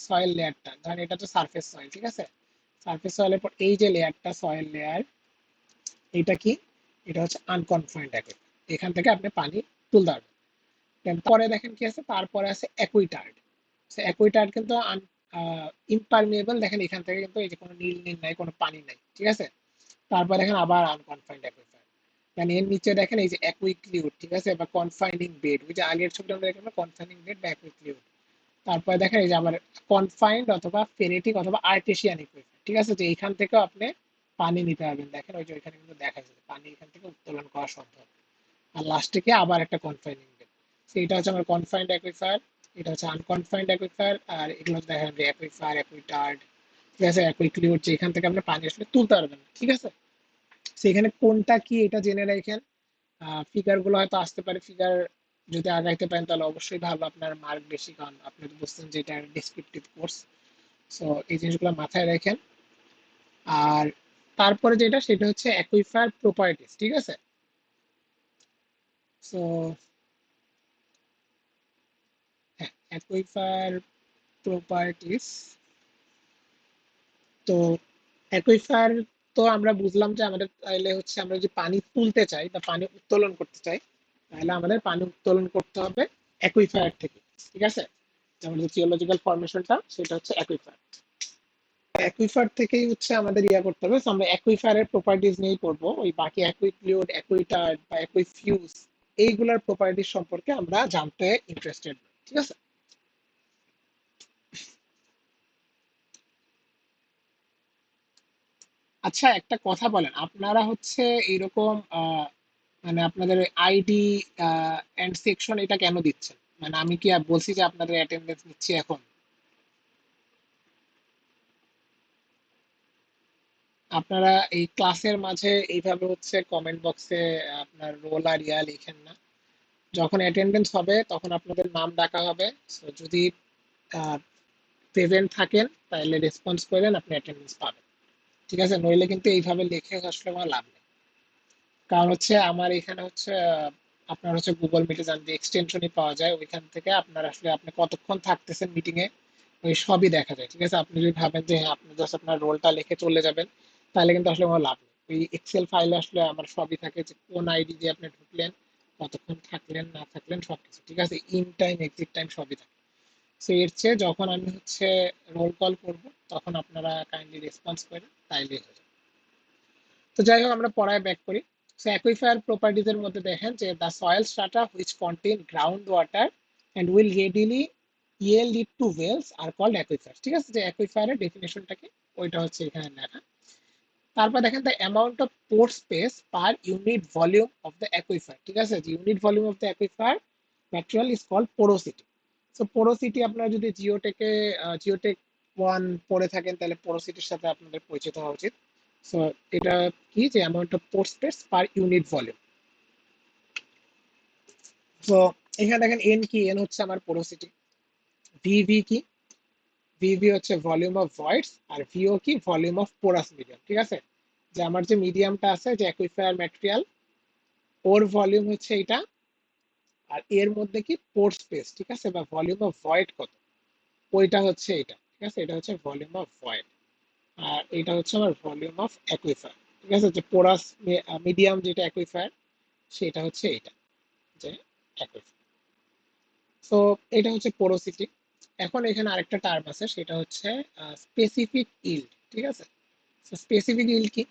সয়েল লেয়ারটা, ধরেন এটা তো সারফেস সয়েল, ঠিক আছে। সারফেস সয়েলের পর এই যে লেয়ারটা, সয়েল লেয়ার, এটা কি, এটা হচ্ছে আনকনফাইন্ড অ্যাকুইফার, এখান থেকে আপনি পানি তুলতে পারবেন। পরে দেখেন কি আছে, তারপরে আছে অ্যাকুইটার্ড। অ্যাকুইটার্ড কিন্তু ইম্পারমিয়েবল, দেখেন এখান থেকে কিন্তু এই যে কোনো নীল নীল নাই, কোনো পানি নাই, ঠিক আছে। তারপর দেখেন আবার আনকনফাইন্ড অ্যাকুইফার, মানে এর নিচে দেখেন এই যে অ্যাকুইক্লিউড, ঠিক আছে, বা কনফাইনিং বেড, ওই যে আগের ছবিটা আমরা দেখলাম কনফাইনিং বেড বা অ্যাকুইক্লিউড। তারপরে দেখেন এই যে আবার কনফাইন্ড অথবা ফেনেটিক অথবা আর্টেসিয়ান ইকুইফার, ঠিক আছে, যে এখান থেকেও আপনি পানি নিতে পারবেন। দেখেন ওই যে ওইখানে কিন্তু দেখা যাচ্ছে পানি এখান থেকে উত্তোলন করা সম্ভব। আর লাস্টে কি আবার একটা কনফাইনিং বেড। সেইটা হচ্ছে আমার কনফাইন্ড অ্যাকুইফার, এটা হচ্ছে আনকনফাইন্ড অ্যাকুইফার, আর এগুলো দেখেন যে অ্যাকুইফার, অ্যাকুইটার্ড, ঠিক আছে, অ্যাকুইক্লিউড, যে এখান থেকে আপনি পানি আসলে তুলতে পারবেন না, ঠিক আছে। সেখানে কোনটা কি এটা জেনে রাখেন। ফিগার গুলো হয়তো আসতে পারে, ফিগার যদি আগাইতে পারেন তাহলে অবশ্যই ভালো, আপনার মার্ক বেশি, কারণ আপনি তো বুঝছেন যে এটা ডেসক্রিপটিভ কোর্স। সো এই জিনিসগুলো মাথায় রাখেন। আর তারপরে যেটা, সেটা হচ্ছে অ্যাকুইফার প্রপার্টিস, ঠিক আছে। সো অ্যাকুইফার প্রপার্টিস, তো অ্যাকুইফার, তো আমরা বুঝলাম যে আমাদের তাহলে হচ্ছে আমরা যদি পানি তুলতে চাই বা পানি উত্তোলন করতে চাই, তাহলে আমাদের পানি উত্তোলন করতে হবে অ্যাকুইফার থেকে, ঠিক আছে। যেমন যে জিওলজিক্যাল ফরমেশনটা সেটা হচ্ছে অ্যাকুইফার, অ্যাকুইফার থেকেই হচ্ছে আমাদের ইয়া করতে হবে। So আমরা অ্যাকুইফারের প্রপার্টিজ নিয়েই পড়বো, ওই বাকি অ্যাকুইক্লিউড, অ্যাকুইটার্ড বা অ্যাকুইফিউজ, এইগুলার প্রপার্টিজ সম্পর্কে আমরা জানতে ইন্টারেস্টেড, ঠিক আছে। আচ্ছা একটা কথা বলেন, আপনারা হচ্ছে এইরকম মানে আপনাদের আইডি এন্ড সেকশন এটা কেন দিচ্ছেন, মানে আমি কি বলছি যে আপনাদের অ্যাটেন্ডেন্স নিচ্ছি এখন? আপনারা এই ক্লাসের মাঝে এইভাবে হচ্ছে কমেন্ট বক্সে আপনার রোল আর ইয়া লিখেন না। যখন অ্যাটেন্ডেন্স হবে তখন আপনাদের নাম ডাকা হবে। সো যদি প্রেজেন্ট থাকেন তাহলে রেসপন্স করেন, আপনি অ্যাটেন্ডেন্স পাবেন, ঠিক আছে। নইলে কিন্তু এইভাবে লিখে আসলে আমার লাভ নেই। কারণ হচ্ছে আমার এখানে হচ্ছে আপনার হচ্ছে গুগল মিটে যান যে এক্সটেনশনই পাওয়া যায়, ওইখান থেকে আপনার আসলে আপনি কতক্ষণ থাকতেছেন মিটিং এ ওই সবই দেখা যায়, ঠিক আছে। আপনি যদি ভাবেন যে হ্যাঁ আপনি জাস্ট আপনার রোলটা লিখে চলে যাবেন, তাহলে কিন্তু আসলে কোনো লাভ নেই। ওই এক্সেল ফাইলে আসলে আমার সবই থাকে, যে কোন আইডি দিয়ে আপনি ঢুকলেন, কতক্ষণ থাকলেন না থাকলেন সবকিছু ঠিক আছে, ইন টাইম এক্সিট টাইম সবই থাকে। সো এর চেয়ে যখন আমি হচ্ছে রোল কল করব, তখন আপনারা কাইন্ডলি রেসপন্স করেন, তাইলে হয়ে যাবে। তো যাই হোক, আমরা পড়ায় ব্যাক করি। সো অ্যাকুইফায়ার প্রপার্টিজ এর মধ্যে দেখেন যে the soil strata which contain ground water and will readily yield it to wells are called aquifers। ঠিক আছে, যে অ্যাকুইফায়ারের ডেফিনেশনটা কি, ওইটা হচ্ছে এখানে লেখা। তারপর দেখেন the amount of pore space per unit volume of the aquifer. ঠিক আছে, যে unit volume of the aquifer material is called porosity. So porosity আপনারা যদি জিওটেক 1 পড়ে থাকেন, তাহলে পোরোসিটির সাথে আপনাদের পরিচিত হওয়া উচিত। সো এটা কি, যে amount of pore space per unit volume. তো এখানে দেখেন এন কি, এন হচ্ছে আমার পোরোসিটি। ভিভি কি, ভিভি হচ্ছে ভলিউম অফ ভয়েডস, আর ভিও কি, ভলিউম অফ পোরাস মিডিয়াম। ঠিক আছে, যে আমার যে মিডিয়ামটা আছে, যে অ্যাকুইফায়ার ম্যাটেরিয়াল, ওর ভলিউম হচ্ছে এটা, আর এর মধ্যে কি পোর স্পেস, ঠিক আছে, বা ভলিউম অফ ভয়েড কত, ওইটা হচ্ছে এটা। ঠিক আছে, এটা হচ্ছে ভলিউম অফ ভয়েড, আর এটা হচ্ছে আমার ভলিউম অফ অ্যাকুইফায়ার। ঠিক আছে, যে পোরাস মিডিয়াম যেটা অ্যাকুইফায়ার, সেটা হচ্ছে এটা, যে অ্যাকুইফায়ার। সো এটা হচ্ছে পোরোসিটি। এখন এখানে আরেকটা টার্ম আছে, সেটা হচ্ছে স্পেসিফিক ইল্ড। ঠিক আছে, স্পেসিফিক ইল্ড কি,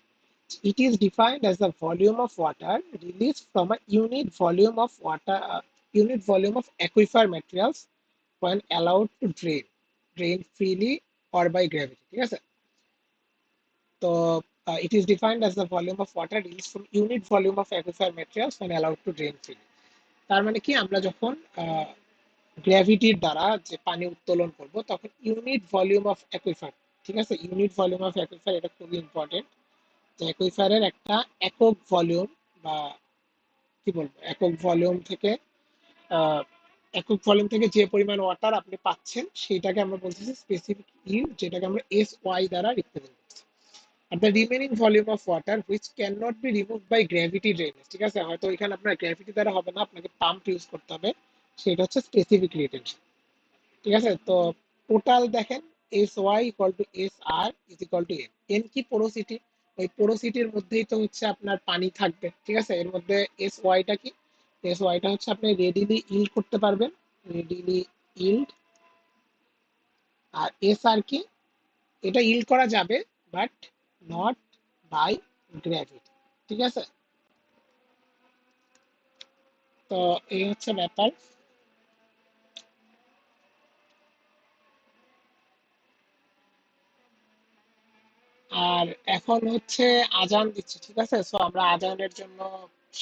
it is defined as the volume of water released from a unit volume of aquifer materials when allowed to drain freely or by gravity। ঠিক আছে, তো it is defined as the volume of water released from unit volume of aquifer materials when allowed to drain freely। তার মানে কি, আমরা যখন গ্র্যাভিটির দ্বারা যে পানি উত্তোলন করব, তখন ইউনিট ভলিউম অফ অ্যাকুইফার, ঠিক আছে, ইউনিট ভলিউম অফ অ্যাকুইফার, এটা খুবই ইম্পর্টেন্ট। যে অ্যাকুইফারের একটা একক ভলিউম, বা কি বলবো, আহ, একক ভলিউম থেকে যে পরিমাণ ওয়াটার আপনি পাচ্ছেন, সেটাকে আমরা বলতেছি স্পেসিফিক ইল্ড, যেটাকে আমরা এস ওয়াই দ্বারা রিপ্রেজেন্ট করছি। আর the remaining volume of water which can not be remove by gravity drainage. ঠিক আছে, হয়তো এখানে আপনার গ্র্যাভিটি দ্বারা হবে না, আপনাকে পাম্প ইউজ করতে হবে, সেটা হচ্ছে স্পেসিফিক রিটেনশন। ঠিক আছে, তো টোটাল দেখেন, S Y equal to S R is equal to N. N কি, পোরোসিটি। ওই পোরোসিটির মধ্যেই তো হচ্ছে আপনার পানি থাকবে। ঠিক আছে, এর মধ্যে এস ওয়াইটা কি, এস ওয়াইটা হচ্ছে আপনি রেডিলি ইল্ড করতে পারবেন, রেডিলি ইল্ড। আর এস আর কি, এটা ইল্ড করা যাবে, বাট নট বাই গ্র্যাভিটি। ঠিক আছে, তো এই হচ্ছে ব্যাপার। আর এখন হচ্ছে আজান দিচ্ছে। ঠিক আছে, সো আমরা আজানের জন্য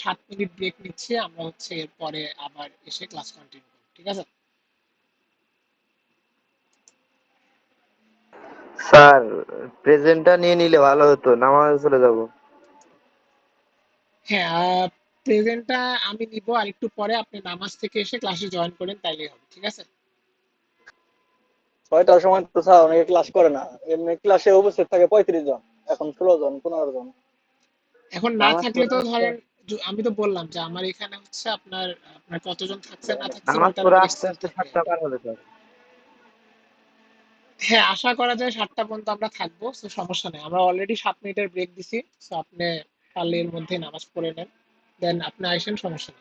7 মিনিট ব্রেক নিচ্ছি, আমরা হচ্ছে এরপরে আবার এসে ক্লাস কন্টিনিউ করব। ঠিক আছে। স্যার, প্রেজেন্টটা নিয়ে নিলে ভালো হতো, নামাজে চলে যাব। হ্যাঁ, প্রেজেন্টটা আমি নিব, আর একটু পরে আপনি নামাজ থেকে এসে ক্লাসে জয়েন করেন, তাইলেই হবে। ঠিক আছে, 6টার সময় তো স্যার অনেকে ক্লাস করে না, এমনি ক্লাসে উপস্থিত থাকে 35 জন, এখন 16 জন 15 জন। এখন না নামাজ থাকলে পড়ে তো আসতে ধরেন, আমি তো বললাম যে আমার এখানে হচ্ছে আপনার আপনার কতজন থাকছেন না থাকছেন নামাজ ওইটার পড়ে উপর আস্তে এক্সেপ্ট আস্তে থাকবে। 7টা পার হবে স্যার। হ্যাঁ, আশা করা যায় 7টা পর্যন্ত আমরা থাকবো, তো সমস্যা নেই। আমরা অলরেডি 7 মিনিটের ব্রেক দিছি, তো আপনি পারলে এর মধ্যে নামাজ পড়ে নেন, দেন আপনি আইসেন, সমস্যা নেই।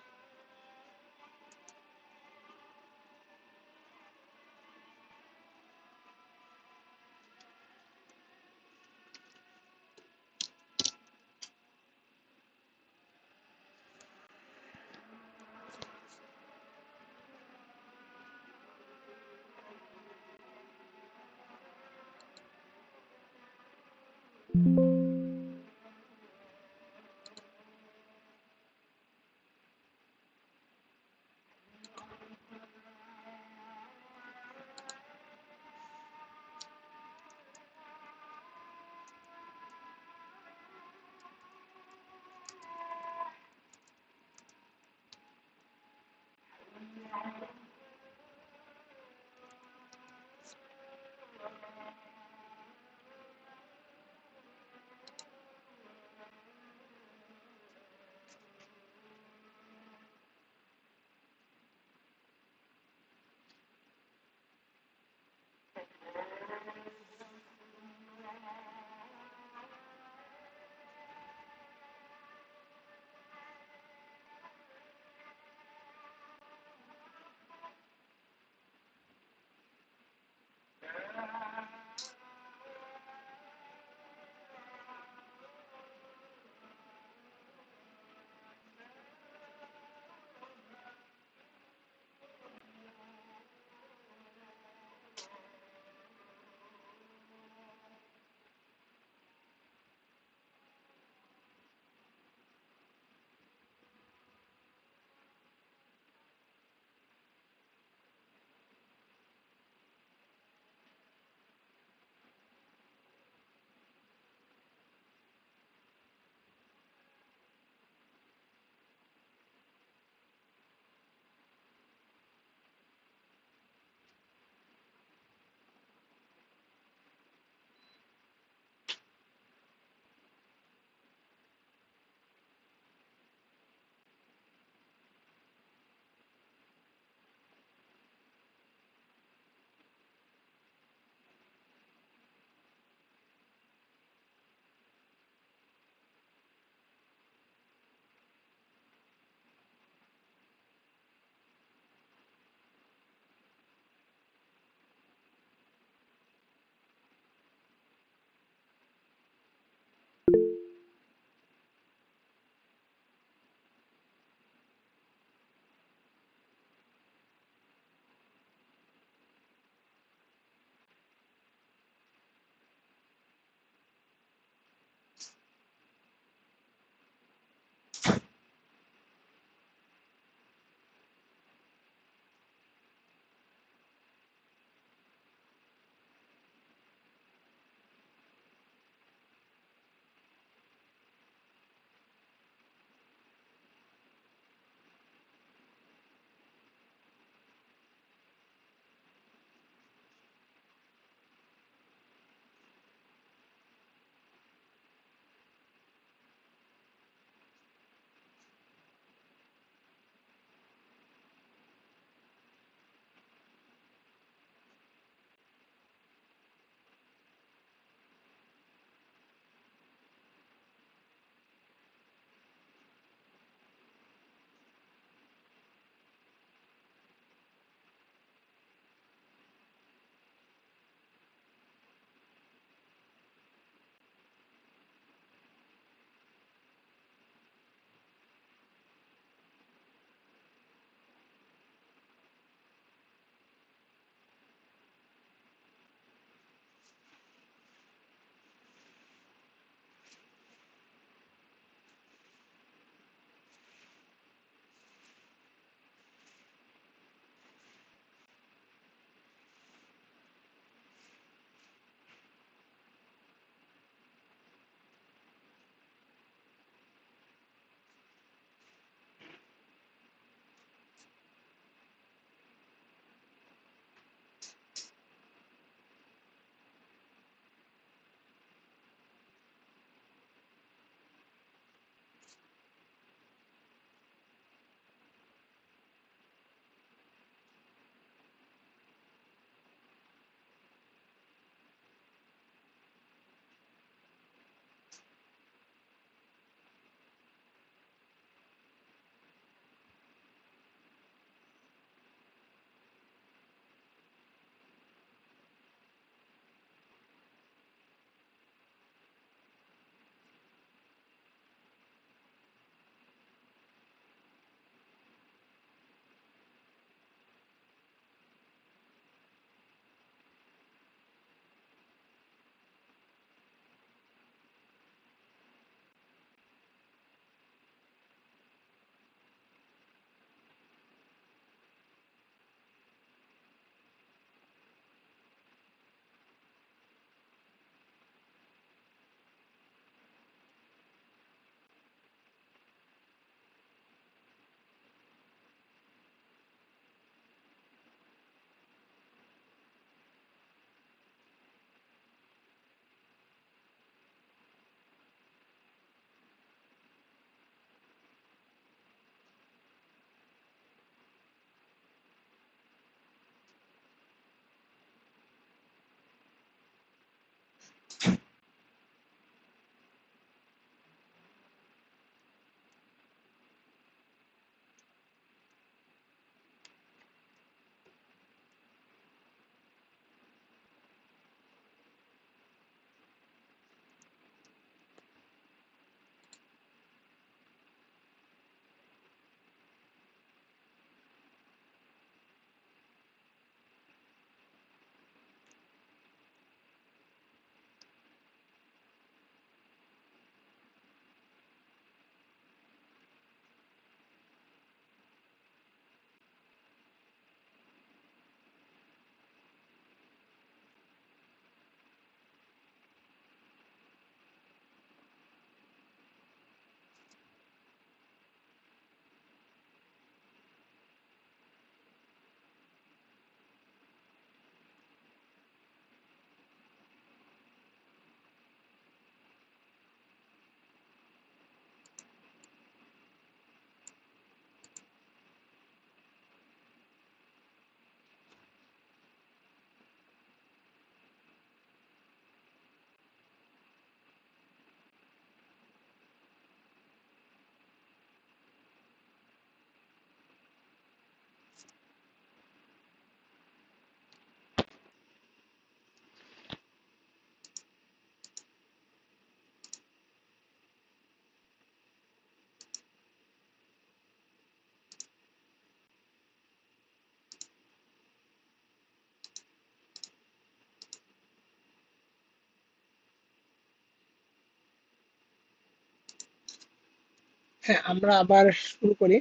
হ্যাঁ, আমরা আবার শুরু করি।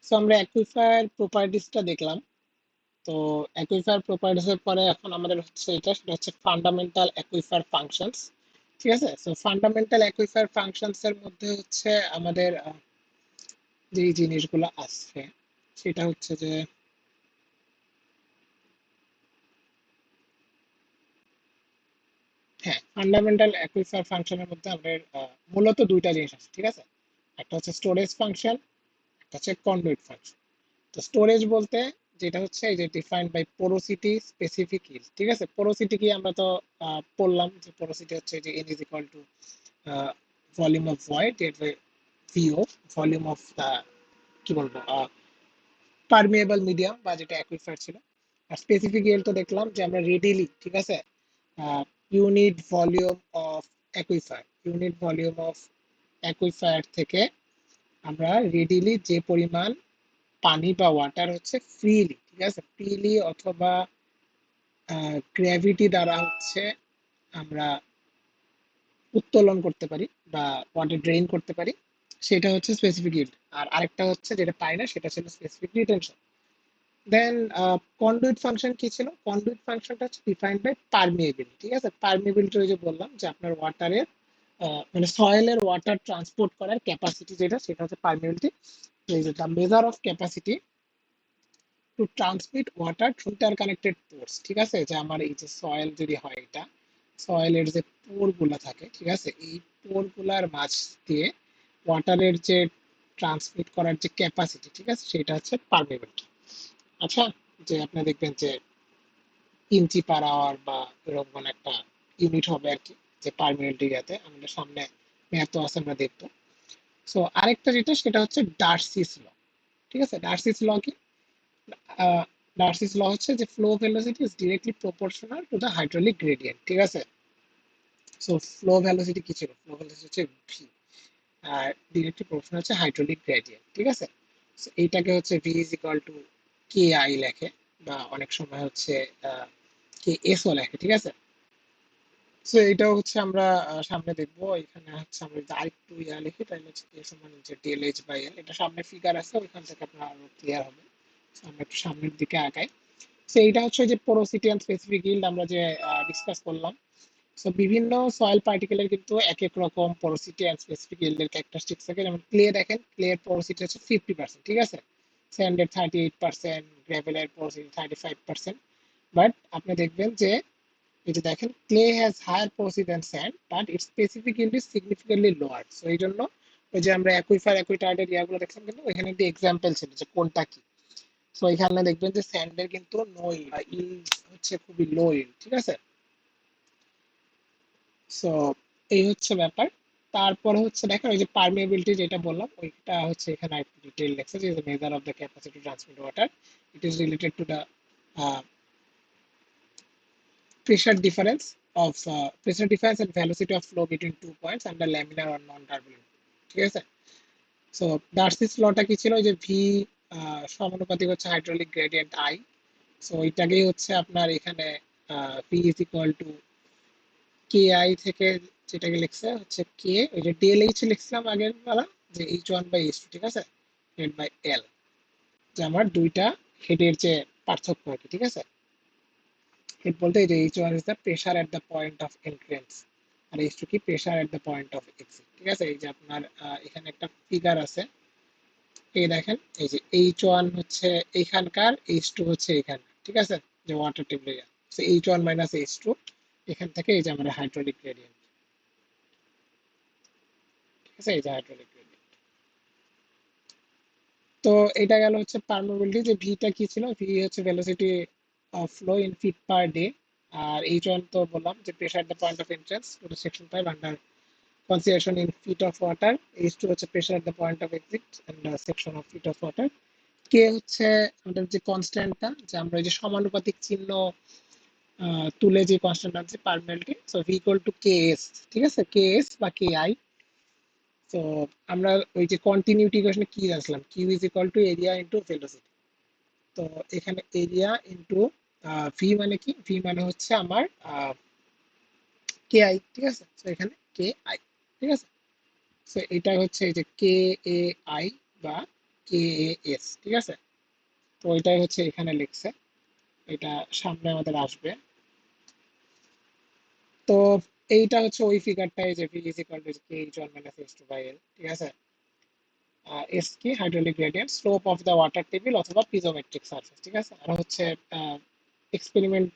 সো আমরা অ্যাকুইফায়ার প্রপার্টিসটা দেখলাম। তো অ্যাকুইফায়ার প্রপার্টিস এর পরে এখন আমাদের হচ্ছে সেটা হচ্ছে ফান্ডামেন্টাল অ্যাকুইফায়ার ফাংশনস। ঠিক আছে, সো ফান্ডামেন্টাল অ্যাকুইফায়ার ফাংশনস এর মধ্যে হচ্ছে আমাদের যে জিনিসগুলো আছে সেটা হচ্ছে যে হ্যাঁ, ফান্ডামেন্টাল অ্যাকুইফায়ার ফাংশনের মধ্যে আমাদের মূলত দুইটা জিনিস আছে। ঠিক আছে, একটা হচ্ছে স্টোরেজ ফাংশন, একটা হচ্ছে কন্ডুইট ফাংশন। তো স্টোরেজ বলতে যেটা হচ্ছে এই যে ডিফাইন্ড বাই পোরোসিটি স্পেসিফিক ইল। ঠিক আছে, পোরোসিটি কি আমরা তো পড়লাম যে পোরোসিটি হচ্ছে যে n is equal to volume of void এর ভিও, ভলিউম অফ কি বলবো পারমিয়েবল মিডিয়াম বা যেটা অ্যাকুইফায়ার ছিল। আর স্পেসিফিক ইল তো দেখলাম যে আমরা রেডিলি, ঠিক আছে, unit volume of aquifer, unit volume of aquifer থেকে আমরা রেডিলি যে পরিমাণ পানি বা ওয়াটার হচ্ছে ফ্রিলি, ঠিক আছে, ফ্রিলি অথবা গ্র্যাভিটি দ্বারা হচ্ছে আমরা উত্তোলন করতে পারি বা ওয়াটার ড্রেইন করতে পারি, সেটা হচ্ছে স্পেসিফিক ইল্ড। আর আরেকটা হচ্ছে যেটা পাই না সেটা ছিল স্পেসিফিক রিটেনশন। দেন কন্ডুইট ফাংশন কি ছিল? কন্ডুইট ফাংশনটা হচ্ছে ডিফাইন্ড বাই পারমিয়েবিলিটি। ঠিক আছে, পারমিয়েবিলিটি ওই যে বললাম যে আপনার ওয়াটারের মানে সয়েলের ওয়াটার ট্রান্সপোর্ট করার ক্যাপাসিটি যেটা, সেটা হচ্ছে পারমিয়েবিলিটি। এই যে the measure of capacity to transmit water through interconnected pores. ঠিক আছে, যে আমার এই যে সয়েল যদি হয়, এটা সয়েলের যে পোর গুলা থাকে, ঠিক আছে, এই পোর গুলার মাঝ দিয়ে ওয়াটারের যে ট্রান্সমিট করার যে ক্যাপাসিটি, ঠিক আছে, সেটা হচ্ছে পারমিয়েবিলিটি। আচ্ছা, যে আপনি দেখবেন যে ইঞ্চি পার আওয়ার বা এরকম কোনো একটা ইউনিট হবে আর কি, যে পারমিয়েবিলিটি ইয়াতে আমাদের সামনে ম্যাথ তো আছে, আমরা দেখবো। সো আরেকটা যেটা সেটা হচ্ছে ডার্সিস ল। ঠিক আছে, ডার্সিস ল কি? ডার্সিস ল হচ্ছে যে flow velocity is directly proportional to the hydraulic gradient. ঠিক আছে, সো ফ্লো ভেলোসিটি কি ছিল? ফ্লো ভেলোসিটি হচ্ছে ভি, আর ডিরেক্টলি প্রপোর্শনাল হচ্ছে হাইড্রোলিক গ্রেডিয়েন্ট। ঠিক আছে, সো এইটাকে হচ্ছে V is equal to K I লেখে, বা অনেক সময় হচ্ছে কে এস ও লেখে। ঠিক আছে, সো এটাও হচ্ছে আমরা সামনে দেখবো। এখানে হচ্ছে আমরা যদি আরেকটু লিখি তাহলে হচ্ছে কে সমান যে ডেল এইচ বাই এল, এটা সামনে ফিগার আছে, ওইখান থেকে আপনার আরো ক্লিয়ার হবে। So, আমরা একটু সামনের দিকে আগাই। সো এইটা হচ্ছে যে পোরোসিটি এন্ড স্পেসিফিক ইল্ড আমরা যে ডিসকাস করলাম। সো বিভিন্ন সয়েল পার্টিকেলের কিন্তু এক এক রকম পোরোসিটি এন্ড স্পেসিফিক ইল্ডের ক্যারেক্টারিস্টিক্স থাকে। যেমন ক্লে দেখেন, ক্লের পোরোসিটি হচ্ছে 50%। ঠিক আছে, স্যান্ডের 38%, গ্রাভেলের পোরোসিটি 35%। বাট আপনি দেখবেন যে এই যে দেখেন, clay has higher porosity than sand but its specific yield is significantly lower. So এই জন্য ওই যে আমরা অ্যাকুইফায়ার অ্যাকুইটার্ডের ইয়াগুলো দেখলাম, কিন্তু ওইখানে একটি এক্সাম্পল ছিল যে কোনটা কি। সো এখানে দেখবেন যে স্যান্ডের কিন্তু নো ইল্ড হচ্ছে খুবই লো ইল্ড। ঠিক আছে, সো এই হচ্ছে ব্যাপার। তারপরে হচ্ছে দেখেন ওই যে পারমিয়েবিলিটি যেটা বললাম, ওইটা হচ্ছে এখানে একটু ডিটেইল লেখছে যে measure of the capacity to transmit water, it is related to the pressure difference of pressure difference and velocity of flow between 2 points under laminar or non-turbulent. ঠিক আছে, সো ডার্সিস লটা কি ছিল? ওই যে ভি সমানুপাতিক হচ্ছে হাইড্রোলিক গ্রেডিয়েন্ট আই। সো এটাকেই হচ্ছে আপনার এখানে V is equal to K I থেকে যেটাকে লিখছে হচ্ছে কে, ওই যে ডেল এইচ লিখছিলাম আগের বেলা, যে H one by H two. ঠিক আছে, হেড বাই এল, যে আমার দুইটা হেডের যে পার্থক্য আর কি। ঠিক আছে, হেড বলতে এই যে H one is the pressure at the point of entrance, আর এইচ টু কি pressure at the point of exit. ঠিক আছে, এই যে আপনার এখানে একটা ফিগার আছে, এই দেখেন এই যে এইচ ওয়ান হচ্ছে এইখানকার, এইচ টু হচ্ছে এখানে। ঠিক আছে, যে water table area, so H one minus H two, এখান থেকে এই যে আমাদের হাইড্রোলিক গ্রেডিয়েন্ট। ঠিক আছে, এই যে হাইড্রোলিক গ্রেডিয়েন্ট। তো এটা গেল হচ্ছে পারমিয়েবিলিটি, যে ভিটা কি ছিল? ভি হচ্ছে velocity of flow in feet per day. আর এইচ ওয়ান তো বললাম যে pressure at the point of entrance to the section pipe under consideration in feet of water. H2 হচ্ছে pressure at the point of exit and section of feet of water. K হচ্ছে আমাদের যে কনস্ট্যান্টটা, যে আমরা এই যে সমানুপাতিক চিহ্ন তুলে যে কনস্ট্যান্ট আছে permeability, so V equal to K S. ঠিক আছে, কে এস বা কে আই। তো আমরা ওই যে কন্টিনিউটি ইকুয়েশনে কি জানছিলাম? Q is equal to area into velocity. তো এখানে এরিয়া ইনটু ভি মানে কি? ভি মানে হচ্ছে আমার কে আই। ঠিক আছে, তো এখানে কে আই। ঠিক আছে, সো এটা হচ্ছে এই যে কে এ আই বা কে এ এস, ঠিক আছে। তো এটাই হচ্ছে এখানে লিখছে, এটা সামনে আমাদের আসবে। তো এইটা হচ্ছে ওই ফিগারটাই যে V is equal to K H one minus H two by L, ঠিক আছে। এস কি hydraulic gradient, slope of the water table অথবা পিজোমেট্রিক সারফেস, ঠিক আছে। আর হচ্ছে এক্সপেরিমেন্ট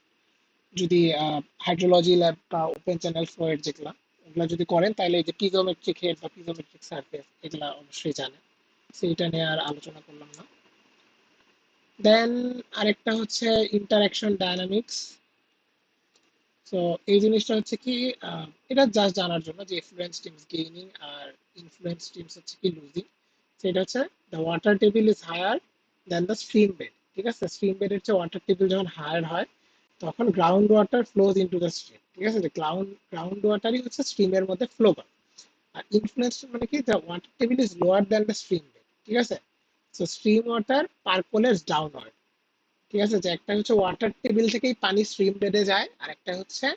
যদি হাইড্রোলজি ল্যাব বা ওপেন চ্যানেল ফ্লুইড যেগুলা ওগুলা যদি করেন তাহলে এই যে পিজোমেট্রিক হেড বা পিজোমেট্রিক সারফেস এগুলা অবশ্যই জানে। সেইটা নিয়ে আর আলোচনা করলাম না। দেন আরেকটা হচ্ছে ইন্টারঅ্যাকশন ডায়নামিক্স। সো এই জিনিসটা হচ্ছে কি, এটা জাস্ট জানার জন্য যে ইনফ্লুয়েন্স টিমস গেইনিং আর ইনফ্লুয়েন্স টিমস হচ্ছে কি লুজিং। সেটা হচ্ছে the water table is higher then the stream bed, ঠিক আছে। স্ট্রিম বেডের চেয়ে ওয়াটার টেবিল যখন হায়ার হয় তখন ground water flows into the stream, ঠিক আছে। যে গ্রাউন্ড ওয়াটারই হচ্ছে স্ট্রিমের মধ্যে ফ্লো করে। আর ইনফ্লুয়েন্স মানে কি, the water table is lower than the stream bed, ঠিক আছে। সো স্ট্রিম ওয়াটার পারকোলেটস ডাউনওয়ার্ড, ঠিক আছে। যে একটা হচ্ছে ওয়াটার টেবিল থেকেই পানি স্ট্রিম বেডে যায়, আর একটা হচ্ছে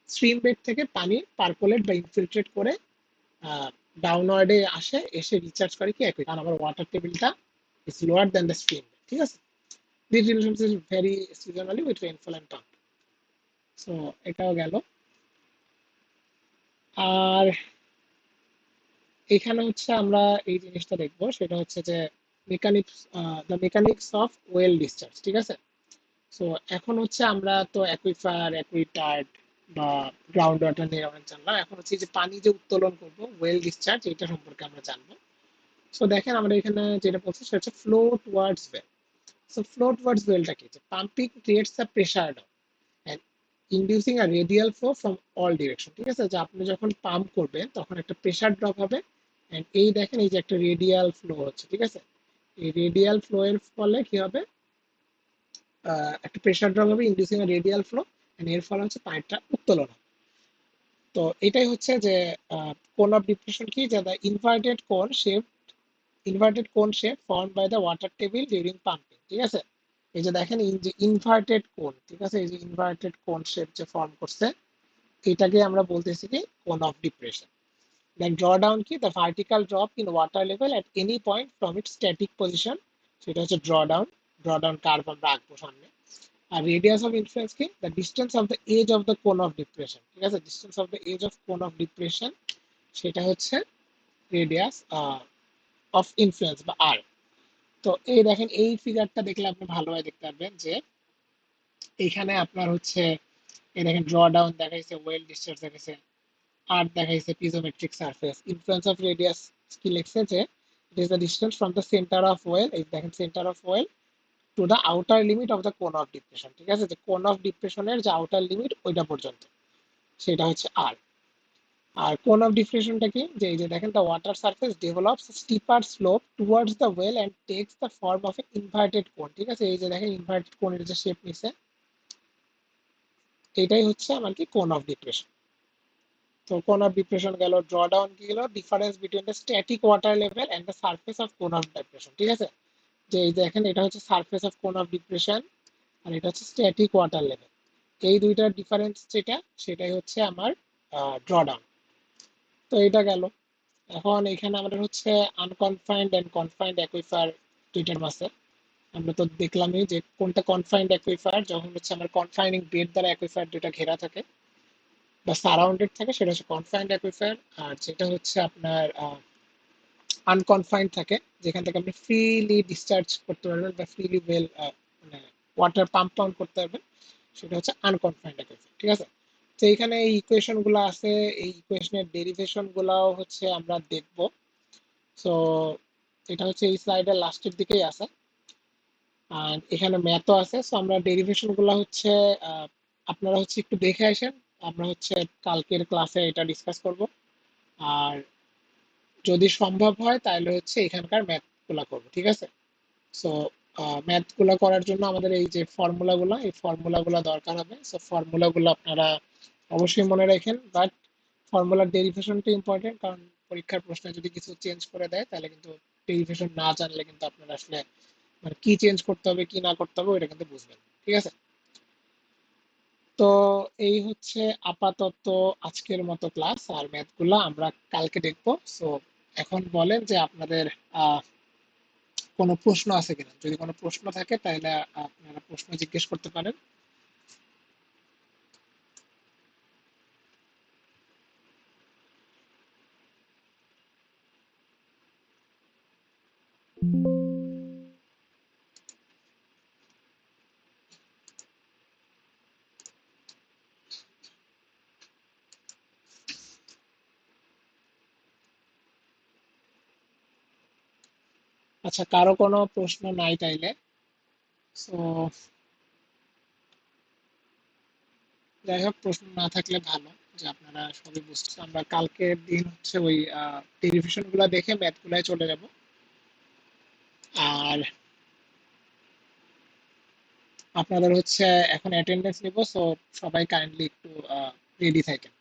স্ট্রিম বেড থেকে পানি পার্কোলেট বা ইনফিল্ট্রেট করে ডাউনওয়ার্ডে আসে, এসে রিচার্জ করে কি একই, কারণ আমার ওয়াটার টেবিলটা is lower than the stream, ঠিক আছে। This relationship is very seasonally with rainfall and town. So এটাও গেল। আর এখানে হচ্ছে আমরা এই জিনিসটা দেখবো, সেটা হচ্ছে যে mechanics, the mechanics of well discharge, ঠিক আছে। সো এখন হচ্ছে আমরা তো অ্যাকুইফার, অ্যাকুইটার্ড বা গ্রাউন্ড ওয়াটার নিয়ে অনেক জানলাম। এখন হচ্ছে যে পানি যে উত্তোলন করবো ওয়েল ডিসচার্জ, এটা সম্পর্কে আমরা জানবো। সো দেখেন আমরা এখানে যেটা বলছি সেটা হচ্ছে flow towards well. So flow towards ওয়েলটা কি, pumping creates a pressure drop and inducing a radial flow from all direction, ঠিক আছে। যে আপনি যখন পাম্প করবেন তখন একটা প্রেসার ড্রপ হবে, এন্ড এই দেখেন এই যে একটা রেডিয়াল ফ্লো হচ্ছে, ঠিক আছে। এই রেডিয়াল ফ্লো এর ফলে কি হবে, একটা প্রেসার ড্রপ হবে ইন্ডিউসিং এ রেডিয়াল ফ্লো, এর ফলে হচ্ছে পানিটা উত্তোলন হবে। তো এটাই হচ্ছে যে কোন অফ ডিপ্রেশন কি, যে inverted cone shape form by the water table during pumping, ঠিক আছে। এই যে দেখেন যে ইনভার্টেড কোন, ঠিক আছে, এই যে ইনভার্টেড কোন শেপ যে ফর্ম করছে এটাকে আমরা বলতেছি কি cone of depression. Then draw down কি, the vertical drop in water level at any point from its static position, সেটা হচ্ছে ড্র ডাউন কার্ভ আমরা আঁকবো সামনে। আর রেডিয়াস অফ ইনফ্লুয়েন্স কি, the distance of the edge of the cone of depression, ঠিক আছে। Distance of the edge of cone of depression সেটা হচ্ছে রেডিয়াস অফ ইনফ্লুয়েন্স বা আর। তো এই দেখেন এই ফিগারটা দেখলে আপনি ভালোভাবে দেখতে পারবেন যে এইখানে আপনার হচ্ছে এই দেখেন ড্র ডাউন দেখাইছে, ওয়েল ডিসচার্জ দেখাইছে, আর দেখাইছে পিজোমেট্রিক সারফেস। ইনফ্লুয়েন্স অফ রেডিয়াস কি লিখছে যে it is the distance from the centre of well, এই দেখেন centre of well to the outer limit of the cone of depression, ঠিক আছে। যে কোন অফ ডিপ্রেশনের যে আউটার লিমিট ওইটা পর্যন্ত, সেটা হচ্ছে আর। আর কোন অফ ডিপ্রেশনটা কি, যে এই যে দেখেন the water surface develops steeper slope towards the well and takes the form of a inverted cone, ঠিক আছে। এই যে দেখেন ইনভার্টেড কোনের যে শেপ নিছে এটাই হচ্ছে আমার কি কোন অফ ডিপ্রেশন। তো কোন অফ ডিপ্রেশন গেল, ড্র ডাউন কি গেল, difference between the static water level and the surface of cone of depression, ঠিক আছে। যে এই দেখেন এটা হচ্ছে surface of cone of depression আর এটা হচ্ছে স্ট্যাটিক ওয়াটার লেভেল। এই দুইটার ডিফারেন্স যেটা সেটাই হচ্ছে আমার ড্র ডাউন। তো এটা গেল। এখন এখানে আমাদের হচ্ছে আনকনফাইন্ড এন্ড কনফাইন্ড অ্যাকুইফার দুইটার মাঝে আমরা তো দেখলামই যে কোনটা কনফাইন্ড অ্যাকুইফার, যখন হচ্ছে আমার কনফাইনিং বেড দ্বারা অ্যাকুইফার দুটা ঘেরা থাকে বা সারাউন্ডেড থাকে সেটা হচ্ছে কনফাইন্ড অ্যাকুইফার। আর যেটা হচ্ছে আপনার আনকনফাইন্ড থাকে, যেখান থেকে আপনি ফ্রিলি ডিসচার্জ করতে পারবেন বা ফ্রিলি ওয়েল মানে ওয়াটার পাম্প পাম্প করতে পারবেন, সেটা হচ্ছে আনকনফাইন্ড অ্যাকুইফার, ঠিক আছে। তো এইখানে এই ইকুয়েশন গুলো আছে, এই ইকুয়েশনের ডেরিভেশন গুলাও হচ্ছে আমরা দেখব। সো এটা হচ্ছে এই স্লাইডের লাস্টের দিকেই আছে, আর এখানে ম্যাথও আছে। সো আমরা ডেরিভেশন গুলো হচ্ছে আপনারা হচ্ছে একটু দেখে আসেন, আমরা হচ্ছে কালকের ক্লাসে এটা ডিসকাস করব। আর যদি সম্ভব হয় তাহলে হচ্ছে এখানকার ম্যাথ গুলা করবো, ঠিক আছে। সো ম্যাথ গুলা করার জন্য আমাদের এই যে ফর্মুলা গুলা, এই ফর্মুলা গুলা দরকার হবে। সো ফর্মুলা গুলো আপনারা অবশ্যই মনে রাখেন, বাট ফর্মুলার ডেরিভেশনটা ইম্পর্টেন্ট, কারণ পরীক্ষার প্রশ্নে যদি কিছু চেঞ্জ করে দেয় তাহলে কিন্তু ডেরিভেশন না জানলে কিন্তু আপনারা আসলে মানে কি চেঞ্জ করতে হবে কি না করতে হবে ওইটা কিন্তু বুঝবেন, ঠিক আছে। তো এই হচ্ছে আপাতত আজকের মতো ক্লাস, আর ম্যাথগুলো আমরা কালকে দেখবো। সো এখন বলেন যে আপনাদের আহ, কোনো প্রশ্ন আছে কিনা। যদি কোনো প্রশ্ন থাকে তাহলে আপনারা প্রশ্ন জিজ্ঞেস করতে পারেন। আচ্ছা, কারো কোনো প্রশ্ন নাই তাইলে। তো যাই হোক, প্রশ্ন না থাকলে ভালো, যে আপনারা সবই বুঝছেন। আমরা কালকের দিন হচ্ছে ওই ডেরিভেশন গুলা দেখে ম্যাথ গুলায় চলে যাব। আর আপনাদের হচ্ছে এখন অ্যাটেন্ডেন্স নিব, সো সবাই কাইন্ডলি একটু রেডি থাকেন।